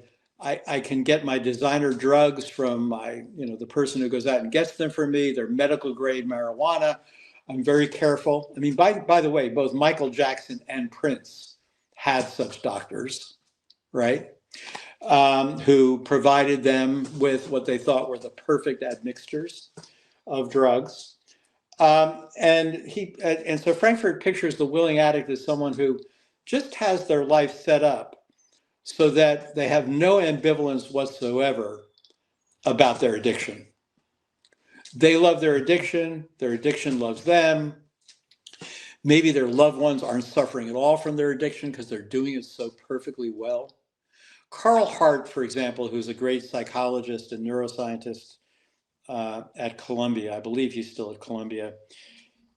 can get my designer drugs from the person who goes out and gets them for me. They're medical grade marijuana. I'm very careful. I mean, by the way, both Michael Jackson and Prince had such doctors, right? Who provided them with what they thought were the perfect admixtures of drugs. And so Frankfurt pictures the willing addict as someone who just has their life set up so that they have no ambivalence whatsoever about their addiction. They love their addiction loves them. Maybe their loved ones aren't suffering at all from their addiction because they're doing it so perfectly well. Carl Hart, for example, who's a great psychologist and neuroscientist at Columbia, I believe he's still at Columbia.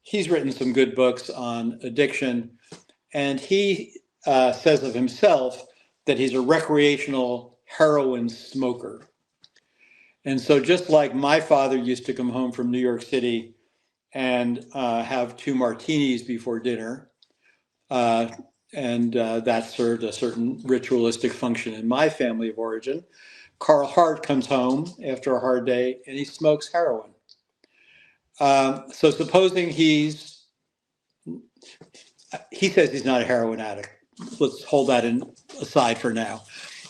He's written some good books on addiction, and he says of himself that he's a recreational heroin smoker. And so just like my father used to come home from New York City and have 2 martinis before dinner, and that served a certain ritualistic function in my family of origin, Carl Hart comes home after a hard day and he smokes heroin. So supposing he says he's not a heroin addict. Let's hold that aside for now.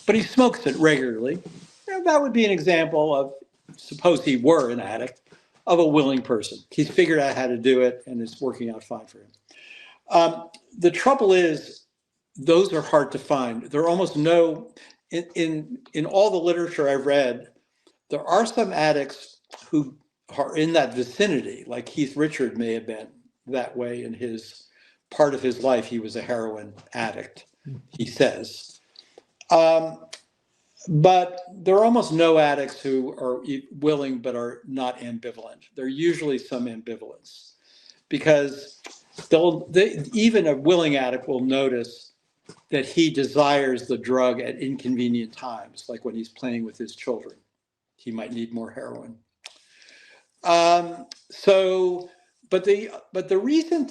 But he smokes it regularly. And that would be an example of, suppose he were an addict, of a willing person. He's figured out how to do it and it's working out fine for him. The trouble is, those are hard to find. There are almost no, in all the literature I've read, there are some addicts who are in that vicinity, like Keith Richard may have been that way in his part of his life. He was a heroin addict, he says. But there are almost no addicts who are willing but are not ambivalent. There's usually some ambivalence because even a willing addict will notice that he desires the drug at inconvenient times, like when he's playing with his children. He might need more heroin. But the reason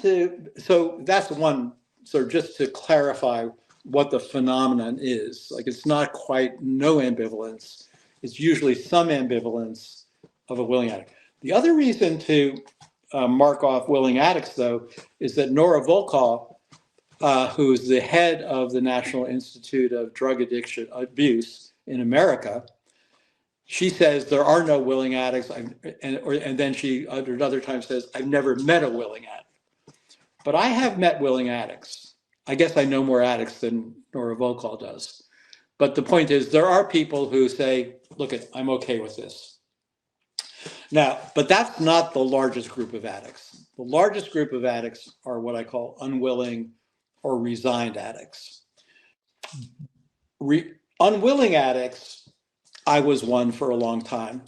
so that's one, so just to clarify what the phenomenon is, like it's not quite no ambivalence, it's usually some ambivalence of a willing addict. The other reason to mark off willing addicts, though, is that Nora Volkow, who's the head of the National Institute of Drug Addiction Abuse in America, she says there are no willing addicts, and then she at another time says, I've never met a willing addict. But I have met willing addicts. I guess I know more addicts than Nora Volkow does. But the point is, there are people who say, look, I'm okay with this. Now, but that's not the largest group of addicts. The largest group of addicts are what I call unwilling or resigned addicts. Unwilling addicts, I was one for a long time.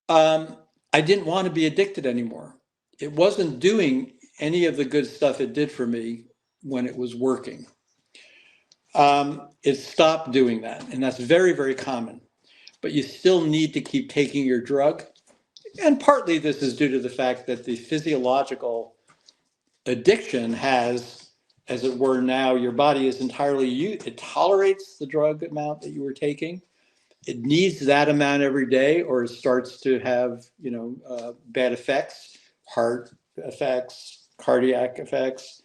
I didn't want to be addicted anymore. It wasn't doing any of the good stuff it did for me when it was working. It stopped doing that, and that's very, very common. But you still need to keep taking your drug. And partly this is due to the fact that the physiological addiction has, as it were now, your body is entirely, it tolerates the drug amount that you were taking. It needs that amount every day, or it starts to have, bad effects, heart effects, cardiac effects,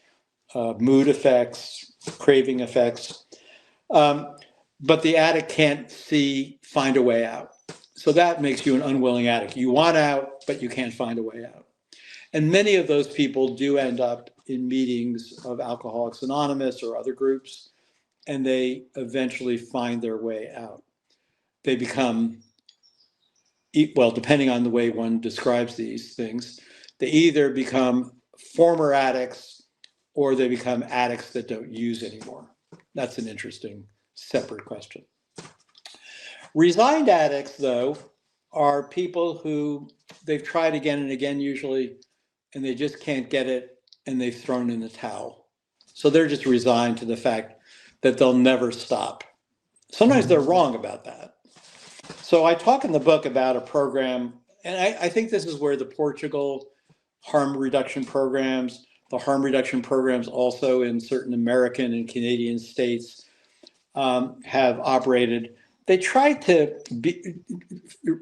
mood effects, craving effects. But the addict can't find a way out. So that makes you an unwilling addict. You want out, but you can't find a way out. And many of those people do end up in meetings of Alcoholics Anonymous or other groups, and they eventually find their way out. They become, well, depending on the way one describes these things, they either become former addicts or they become addicts that don't use anymore. That's an interesting separate question. Resigned addicts, though, are people who they've tried again and again usually, and they just can't get it, and they've thrown in the towel. So they're just resigned to the fact that they'll never stop. Sometimes they're wrong about that. So I talk in the book about a program, and I think this is where the Portugal harm reduction programs, the harm reduction programs also in certain American and Canadian states have operated. They try to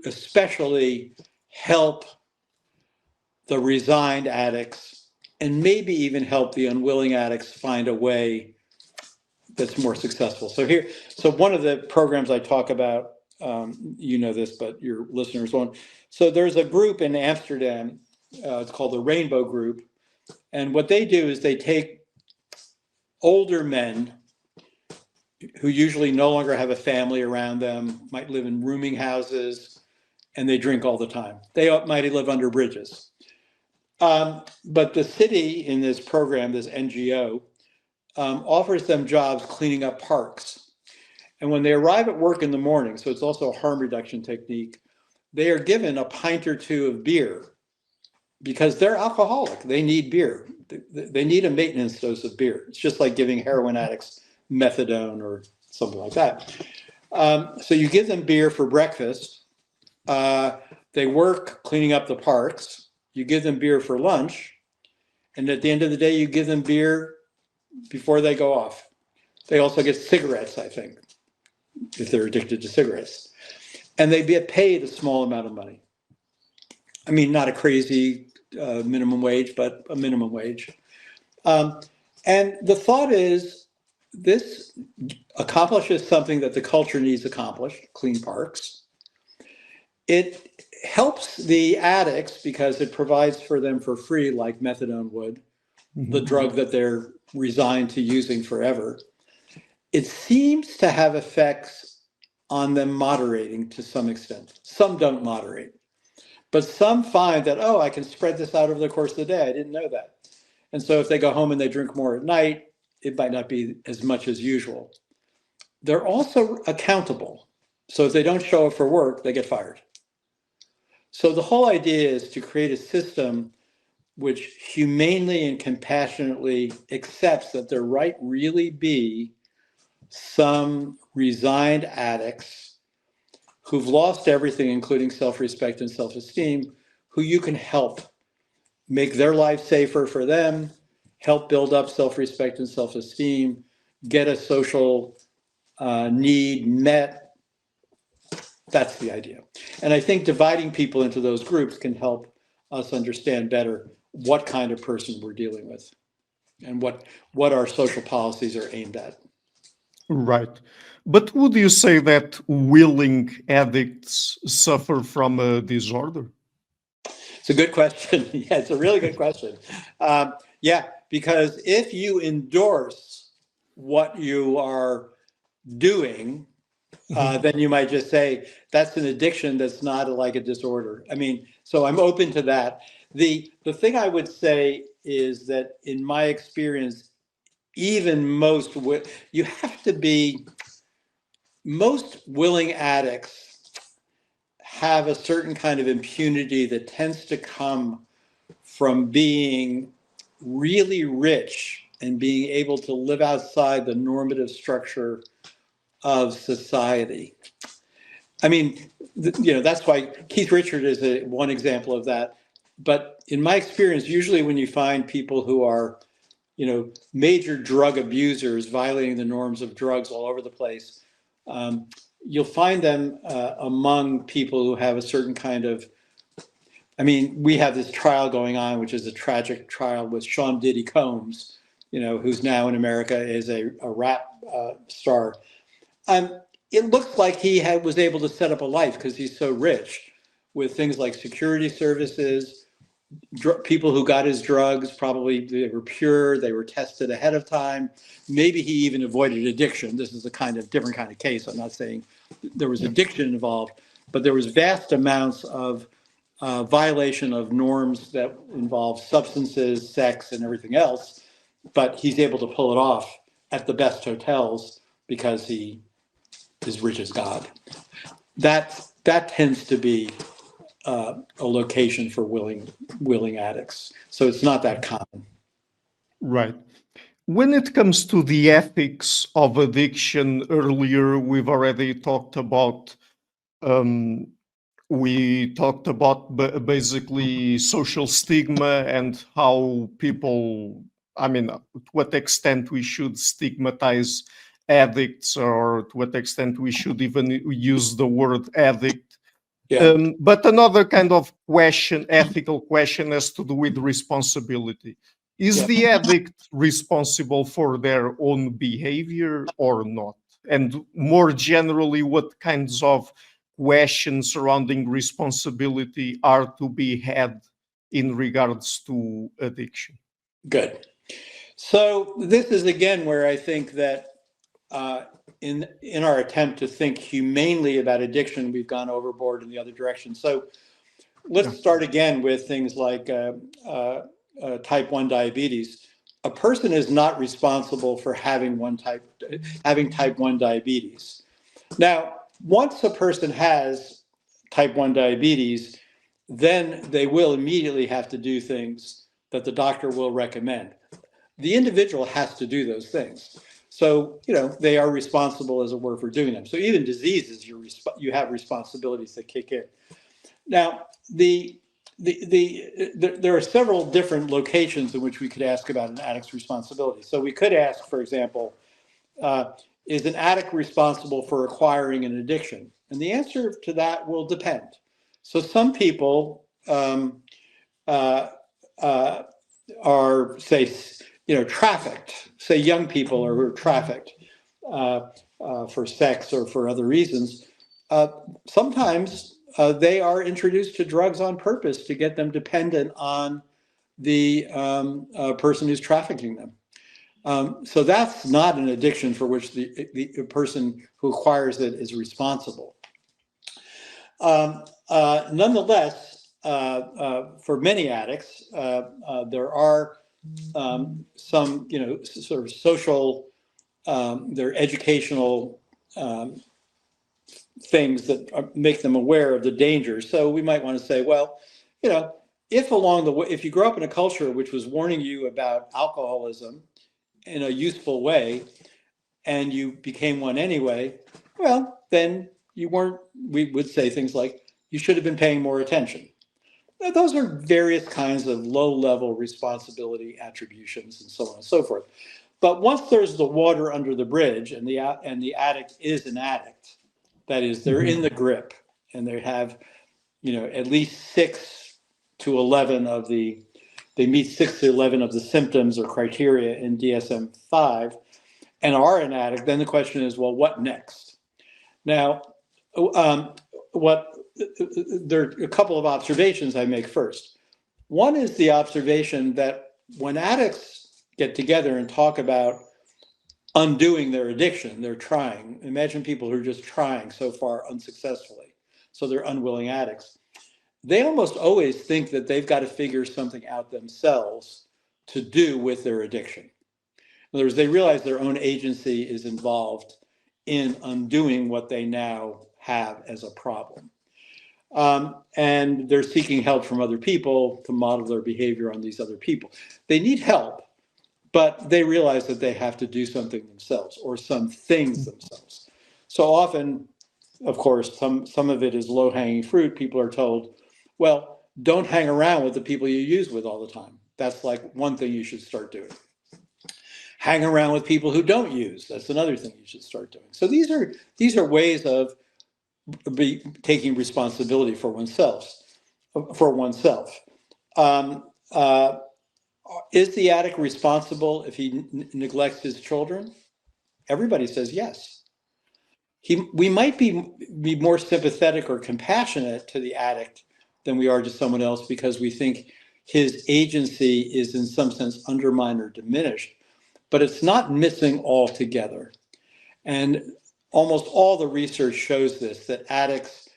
especially help the resigned addicts and maybe even help the unwilling addicts find a way that's more successful. So one of the programs I talk about, you know this, but your listeners won't. So there's a group in Amsterdam, it's called the Rainbow Group. And what they do is they take older men who usually no longer have a family around them, might live in rooming houses, and they drink all the time. They might live under bridges. But the city in this program, this NGO, offers them jobs cleaning up parks. And when they arrive at work in the morning, so it's also a harm reduction technique, they are given a pint or two of beer because they're alcoholic. They need beer. They need a maintenance dose of beer. It's just like giving heroin addicts methadone or something like that. So you give them beer for breakfast. They work cleaning up the parks. You give them beer for lunch. And at the end of the day, you give them beer before they go off. They also get cigarettes, I think, if they're addicted to cigarettes. And they get paid a small amount of money. I mean, not a crazy minimum wage, but a minimum wage. And the thought is, this accomplishes something that the culture needs accomplished, clean parks. It helps the addicts because it provides for them for free, like methadone would, the drug that they're resigned to using forever. It seems to have effects on them moderating to some extent. Some don't moderate, but some find that, oh, I can spread this out over the course of the day. I didn't know that. And so if they go home and they drink more at night, it might not be as much as usual. They're also accountable. So if they don't show up for work, they get fired. So the whole idea is to create a system which humanely and compassionately accepts that there might really be some resigned addicts who've lost everything, including self-respect and self-esteem, who you can help make their life safer for them, help build up self-respect and self-esteem, get a social need met. That's the idea. And I think dividing people into those groups can help us understand better what kind of person we're dealing with and what our social policies are aimed at. Right. But would you say that willing addicts suffer from a disorder? It's a good question. Yeah, it's a really good question. Yeah, because if you endorse what you are doing, then you might just say that's an addiction that's not like a disorder. I mean, so I'm open to that. The thing I would say is that in my experience, even most willing addicts have a certain kind of impunity that tends to come from being really rich and being able to live outside the normative structure of society. I mean, that's why Keith Richard is one example of that. But in my experience, usually when you find people who are, major drug abusers violating the norms of drugs all over the place, you'll find them among people who have a certain kind of, we have this trial going on, which is a tragic trial with Sean Diddy Combs, who's now in America is a rap star. It looks like he was able to set up a life because he's so rich with things like security services, people who got his drugs, probably they were pure, they were tested ahead of time. Maybe he even avoided addiction. This is a different kind of case. I'm not saying there was addiction involved, but there was vast amounts of violation of norms that involve substances, sex, and everything else. But he's able to pull it off at the best hotels because he is rich as God. That tends to be a location for willing addicts. So it's not that common. Right. When it comes to the ethics of addiction, earlier we've already talked about basically social stigma and how people, to what extent we should stigmatize addicts, or to what extent we should even use the word addict. Yeah. But another kind of question, ethical question, has to do with responsibility. Is the addict responsible for their own behavior or not? And more generally, what kinds of questions surrounding responsibility are to be had in regards to addiction? Good. So this is again where I think that in our attempt to think humanely about addiction, we've gone overboard in the other direction. So let's start again with things like type 1 diabetes. A person is not responsible for having type 1 diabetes. Now, once a person has type 1 diabetes, then they will immediately have to do things that the doctor will recommend. The individual has to do those things. So, they are responsible, as it were, for doing them. So even diseases, you have responsibilities that kick in. Now, there are several different locations in which we could ask about an addict's responsibility. So we could ask, for example, is an addict responsible for acquiring an addiction? And the answer to that will depend. So some people are, say, trafficked, say young people who are trafficked for sex or for other reasons. Sometimes they are introduced to drugs on purpose to get them dependent on the person who's trafficking them. So that's not an addiction for which the person who acquires it is responsible. Nonetheless, for many addicts, there are some, sort of social, their educational things that make them aware of the dangers. So we might want to say, well, if along the way, if you grew up in a culture which was warning you about alcoholism in a useful way, and you became one anyway, well, then you weren't, we would say things like, you should have been paying more attention. Now, those are various kinds of low-level responsibility attributions and so on and so forth. But once there's the water under the bridge and the addict is an addict, that is, they're in the grip and they have, at least 6 to 11 of the, they meet 6 to 11 of the symptoms or criteria in DSM-5 and are an addict, then the question is, well, what next? Now, there are a couple of observations I make first. One is the observation that when addicts get together and talk about undoing their addiction, they're trying. Imagine people who are just trying so far unsuccessfully. So they're unwilling addicts. They almost always think that they've got to figure something out themselves to do with their addiction. In other words, they realize their own agency is involved in undoing what they now have as a problem. And they're seeking help from other people to model their behavior on these other people. They need help, but they realize that they have to do something themselves or some things themselves. So often, of course, some of it is low-hanging fruit. People are told, well, don't hang around with the people you use with all the time. That's like one thing you should start doing. Hang around with people who don't use. That's another thing you should start doing. So these are ways of taking responsibility for oneself. Is the addict responsible if he neglects his children? Everybody says yes. We might be more sympathetic or compassionate to the addict than we are to someone else because we think his agency is in some sense undermined or diminished, but it's not missing altogether. And almost all the research shows this, that addicts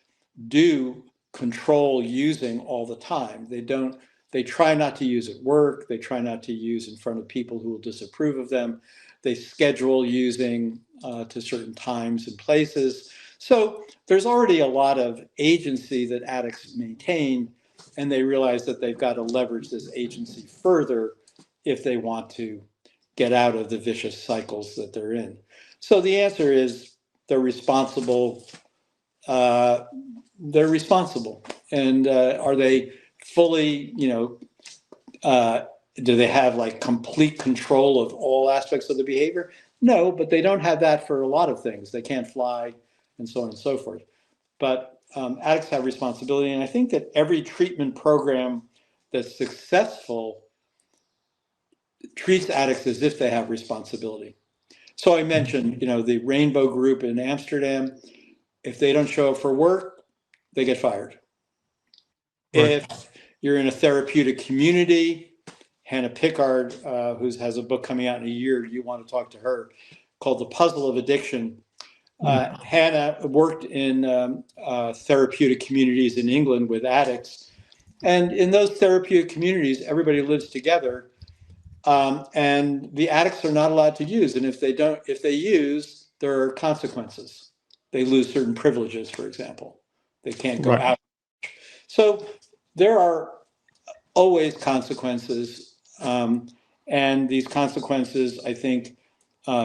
do control using all the time. They try not to use at work. They try not to use in front of people who will disapprove of them. They schedule using to certain times and places. So there's already a lot of agency that addicts maintain, and they realize that they've got to leverage this agency further if they want to get out of the vicious cycles that they're in. So the answer is they're responsible. They're responsible. And are they fully, do they have like complete control of all aspects of the behavior? No, but they don't have that for a lot of things. They can't fly and so on and so forth. But addicts have responsibility. And I think that every treatment program that's successful treats addicts as if they have responsibility. So I mentioned, the Rainbow Group in Amsterdam. If they don't show up for work, they get fired. Right. If you're in a therapeutic community, Hannah Pickard, who has a book coming out in a year, you want to talk to her, called The Puzzle of Addiction. Hannah worked in therapeutic communities in England with addicts. And in those therapeutic communities, everybody lives together. And the addicts are not allowed to use. And if they use, there are consequences. They lose certain privileges, for example. They can't go out. So there are always consequences. And these consequences, I think,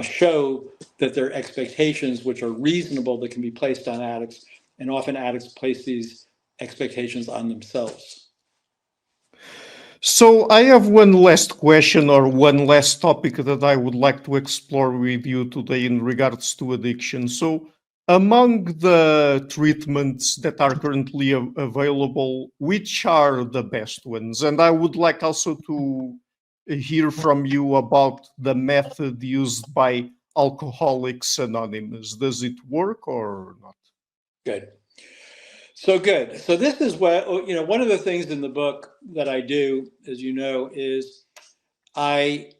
show that there are expectations which are reasonable that can be placed on addicts. And often addicts place these expectations on themselves. So I have one last question or one last topic that I would like to explore with you today in regards to addiction. So among the treatments that are currently available, which are the best ones? And I would like also to hear from you about the method used by Alcoholics Anonymous. Does it work or not? Good. So this is what, one of the things in the book that I do, as you know, is I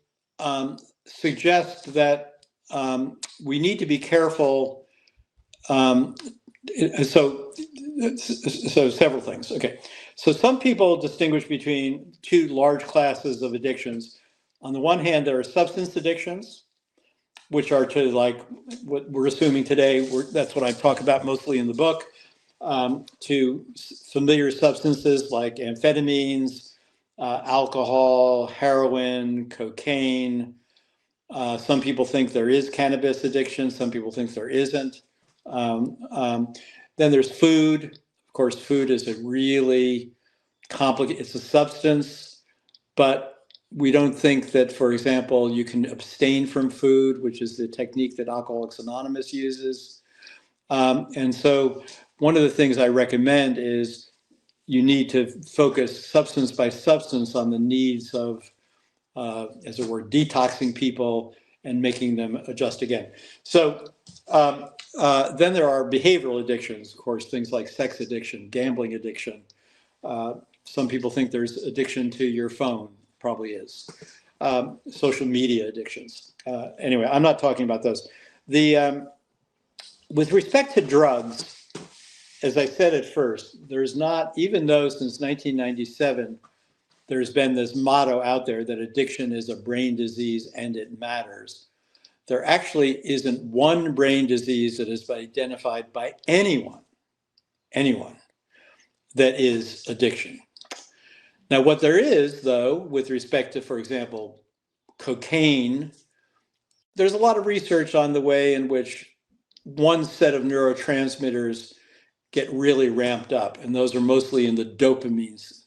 suggest that we need to be careful. So several things. Okay. So some people distinguish between two large classes of addictions. On the one hand, there are substance addictions, which are to like what we're assuming today. That's what I talk about mostly in the book. to familiar substances like amphetamines, alcohol, heroin, cocaine. Some people think there is cannabis addiction. Some people think there isn't. Then there's food. Of course, food is a really complicated, it's a substance, but we don't think that, for example, you can abstain from food, which is the technique that Alcoholics Anonymous uses. And so one of the things I recommend is you need to focus substance by substance on the needs of, as it were, detoxing people and making them adjust again. So then there are behavioral addictions, of course, things like sex addiction, gambling addiction. Some people think there's addiction to your phone, probably is. Social media addictions. Anyway, I'm not talking about those. With respect to drugs, as I said at first, there's not, even though since 1997, there's been this motto out there that addiction is a brain disease and it matters. There actually isn't one brain disease that has been identified by anyone that is addiction. Now, what there is, though, with respect to, for example, cocaine, there's a lot of research on the way in which one set of neurotransmitters get really ramped up, and those are mostly in the dopamines.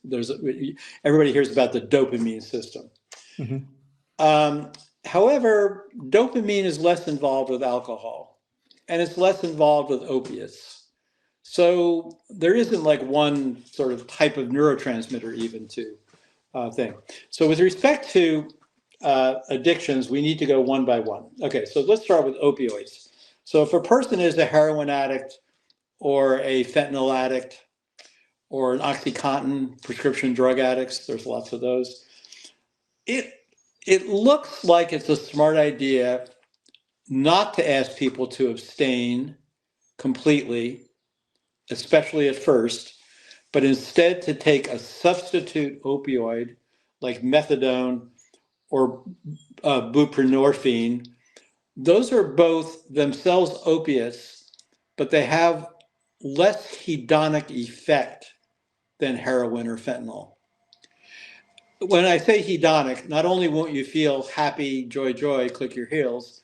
Everybody hears about the dopamine system. Mm-hmm. However, dopamine is less involved with alcohol, and it's less involved with opiates. So there isn't like one sort of type of neurotransmitter even to thing. So with respect to addictions, we need to go one by one. Okay, so let's start with opioids. So if a person is a heroin addict or a fentanyl addict or an OxyContin, prescription drug addicts, there's lots of those, it looks like it's a smart idea not to ask people to abstain completely, especially at first, but instead to take a substitute opioid like methadone or buprenorphine. Those are both themselves opiates, but they have less hedonic effect than heroin or fentanyl. When I say hedonic, not only won't you feel happy, joy, joy, click your heels,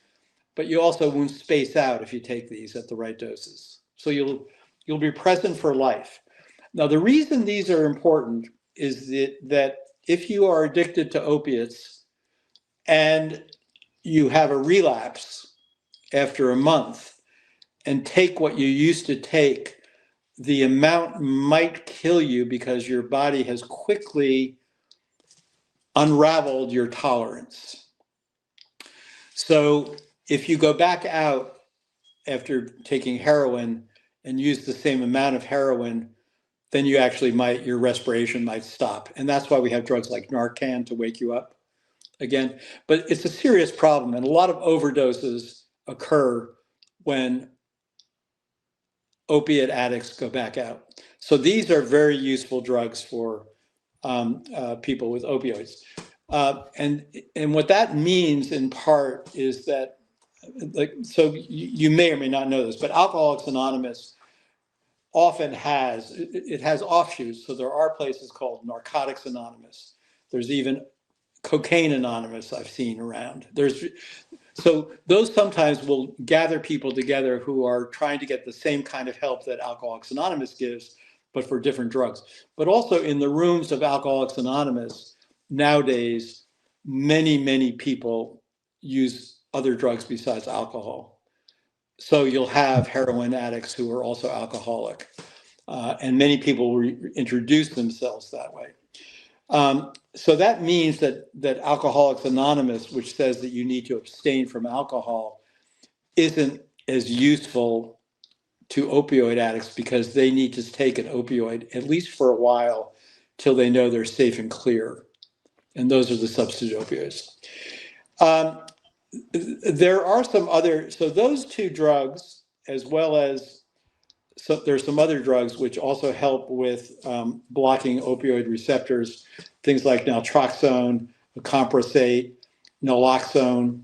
but you also won't space out if you take these at the right doses. So you'll be present for life. Now, the reason these are important is that if you are addicted to opiates and you have a relapse after a month and take what you used to take, the amount might kill you because your body has quickly unraveled your tolerance. So if you go back out after taking heroin and use the same amount of heroin, then you actually might, your respiration might stop. And that's why we have drugs like Narcan to wake you up again. But it's a serious problem, and a lot of overdoses occur when opiate addicts go back out. So these are very useful drugs for people with opioids. And what that means in part is that, like, so you may or may not know this, but Alcoholics Anonymous often has offshoots. So there are places called Narcotics Anonymous. There's even Cocaine Anonymous I've seen around. So those sometimes will gather people together who are trying to get the same kind of help that Alcoholics Anonymous gives, but for different drugs. But also in the rooms of Alcoholics Anonymous, nowadays, many people use other drugs besides alcohol. So you'll have heroin addicts who are also alcoholic, and many people will introduce themselves that way. So that means that Alcoholics Anonymous, which says that you need to abstain from alcohol, isn't as useful to opioid addicts because they need to take an opioid, at least for a while, till they know they're safe and clear. And those are the substitute opioids. There are some other, so those two drugs, as well as, so there's some other drugs which also help with blocking opioid receptors, things like naltrexone, acamprosate, naloxone.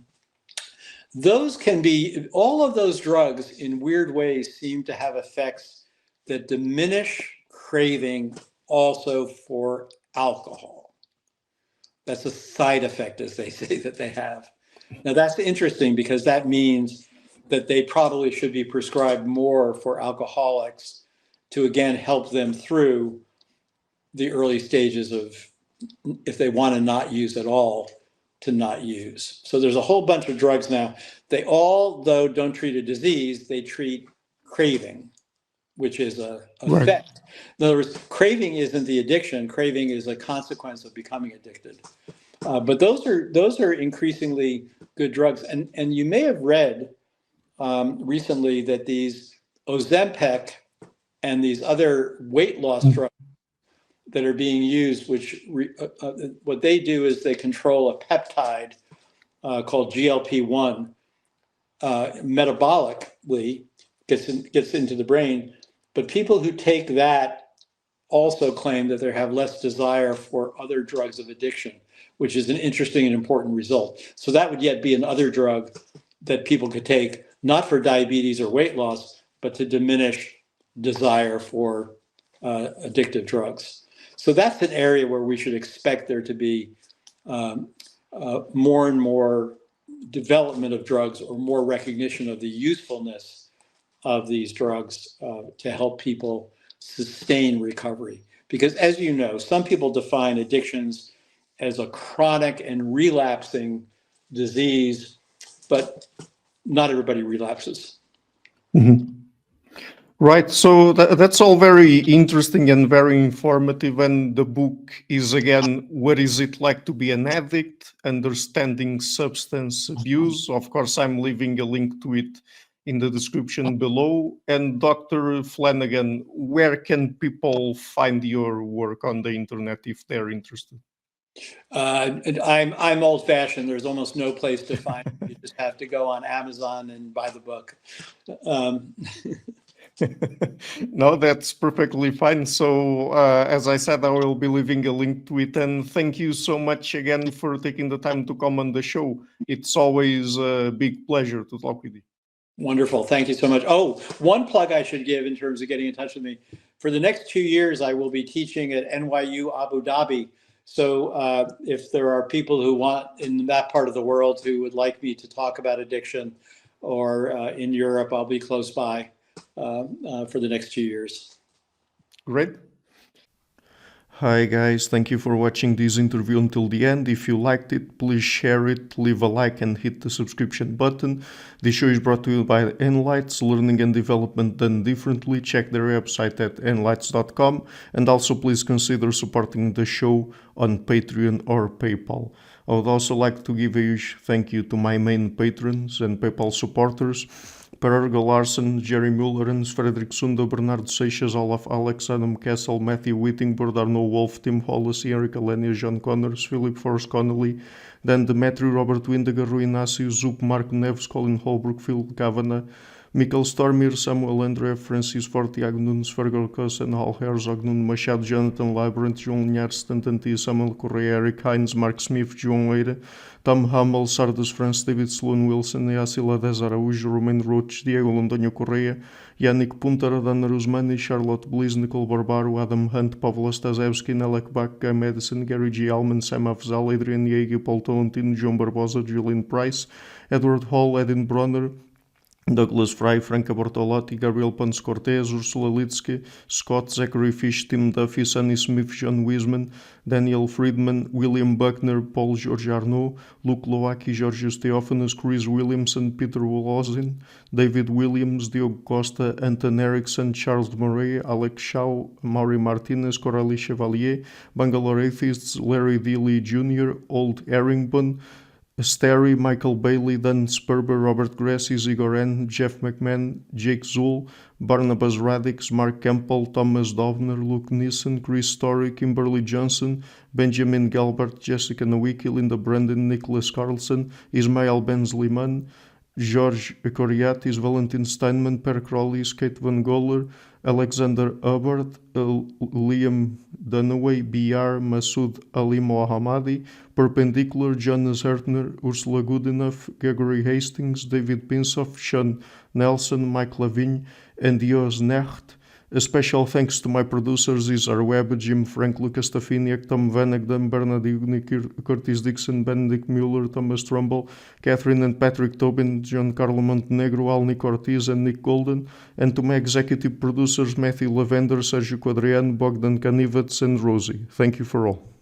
Those can be, all of those drugs in weird ways seem to have effects that diminish craving also for alcohol. That's a side effect, as they say, that they have. Now, that's interesting because that means that they probably should be prescribed more for alcoholics to, again, help them through the early stages of, if they want to not use at all, to not use. So there's a whole bunch of drugs now. They all, though, don't treat a disease, they treat craving, which is a Right. effect. In other words, craving isn't the addiction. Craving is a consequence of becoming addicted. But those are increasingly good drugs. And you may have read recently that these Ozempic and these other weight loss drugs that are being used, which what they do is they control a peptide called GLP-1 metabolically gets into the brain. But people who take that also claim that they have less desire for other drugs of addiction, which is an interesting and important result. So that would yet be another drug that people could take, not for diabetes or weight loss, but to diminish desire for addictive drugs. So that's an area where we should expect there to be more and more development of drugs, or more recognition of the usefulness of these drugs to help people sustain recovery. Because as you know, some people define addictions as a chronic and relapsing disease, but not everybody relapses. Mm-hmm. Right, so that's all very interesting and very informative. And the book is, again, What Is It Like to Be an Addict? Understanding Substance Abuse. Of course, I'm leaving a link to it in the description below. And Dr. Flanagan, where can people find your work on the internet if they're interested? I'm old-fashioned. There's almost no place to find it. You just have to go on Amazon and buy the book. No, that's perfectly fine. So, as I said, I will be leaving a link to it. And thank you so much again for taking the time to come on the show. It's always a big pleasure to talk with you. Wonderful. Thank you so much. Oh, one plug I should give in terms of getting in touch with me. For the next 2 years, I will be teaching at NYU Abu Dhabi. So if there are people who want in that part of the world who would like me to talk about addiction, or in Europe, I'll be close by for the next 2 years. Great. Hi guys, thank you for watching this interview until the end. If you liked it, please share it, leave a like and hit the subscription button. This show is brought to you by Enlights, learning and development done differently. Check their website at enlights.com, and also please consider supporting the show on Patreon or PayPal. I would also like to give a huge thank you to my main patrons and PayPal supporters: Per Ergo Larsen, Jerry Mullerens, Frederick Sunda, Bernardo Seixas, Olaf Alex, Adam Kessel, Matthew Whittingbird, Arno Wolf, Tim Hollis, Eric Alenia, John Connors, Philip Forrest Connolly, Dan Demetrio, Robert Windiger, Rui Inácio, Zup, Marco Neves, Colin Holbrook, Phil Kavanagh, Mikkel Stormir, Samuel André, Francis Forte, Tiago Nunes, Fergal Cossen, Hal Herzog, Nuno Machado, Jonathan Labyrinth, João Linhares, Stantantia, Samuel Correia, Eric Hines, Mark Smith, João Eira, Tom Hummel, Sardus France, David Sloan Wilson, Yacila Dez Araújo, Romain Roach, Diego Londonho Correia, Yannick Punter, Dana Rusmani, Charlotte Bliss, Nicole Barbaro, Adam Hunt, Pavlo Stasevski, Nelek Bach, Guy Madison, Gary G. Alman, Sam Afzal, Adrian Yeager, Paul Tolentino, João Barbosa, Julian Price, Edward Hall, Edin Bronner, Douglas Fry, Franca Bortolotti, Gabriel Ponce Cortez, Ursula Litsky, Scott, Zachary Fish, Tim Duffy, Sonny Smith, John Wiseman, Daniel Friedman, William Buckner, Paul George Arnaud, Luke Lowacki, Georgios Theophanous, Chris Williamson, Peter Wolozin, David Williams, Diogo Costa, Anton Erickson, Charles Murray, Alex Shaw, Maury Martinez, Coralie Chevalier, Bangalore Atheists, Larry D. Lee Jr., Old Erringbon, Sterry, Michael Bailey, Dan Sperber, Robert Grassi, Zigoren, Jeff McMahon, Jake Zool, Barnabas Radix, Mark Campbell, Thomas Dovner, Luke Nissen, Chris Story, Kimberly Johnson, Benjamin Galbert, Jessica Nowicki, Linda Brandon, Nicholas Carlson, Ismail Benzliman, George Coriatis, Valentin Steinman, Per Crowley, Kate Van Goller, Alexander Hubbard, Liam Dunaway, BR, Masood Ali Mohammadi, Perpendicular, Jonas Hertner, Ursula Goodenough, Gregory Hastings, David Pinsoff, Sean Nelson, Mike Lavigne, and Dios Necht, A special thanks to my producers, Isar Webb, Jim Frank, Lucas Stafiniak, Tom Vanagdam, Bernard Ugni, Curtis Dixon, Benedict Mueller, Thomas Trumbull, Catherine and Patrick Tobin, Giancarlo Montenegro, Alni Ortiz, and Nick Golden, and to my executive producers, Matthew Lavender, Sergio Quadriano, Bogdan Kanivets, and Rosie. Thank you for all.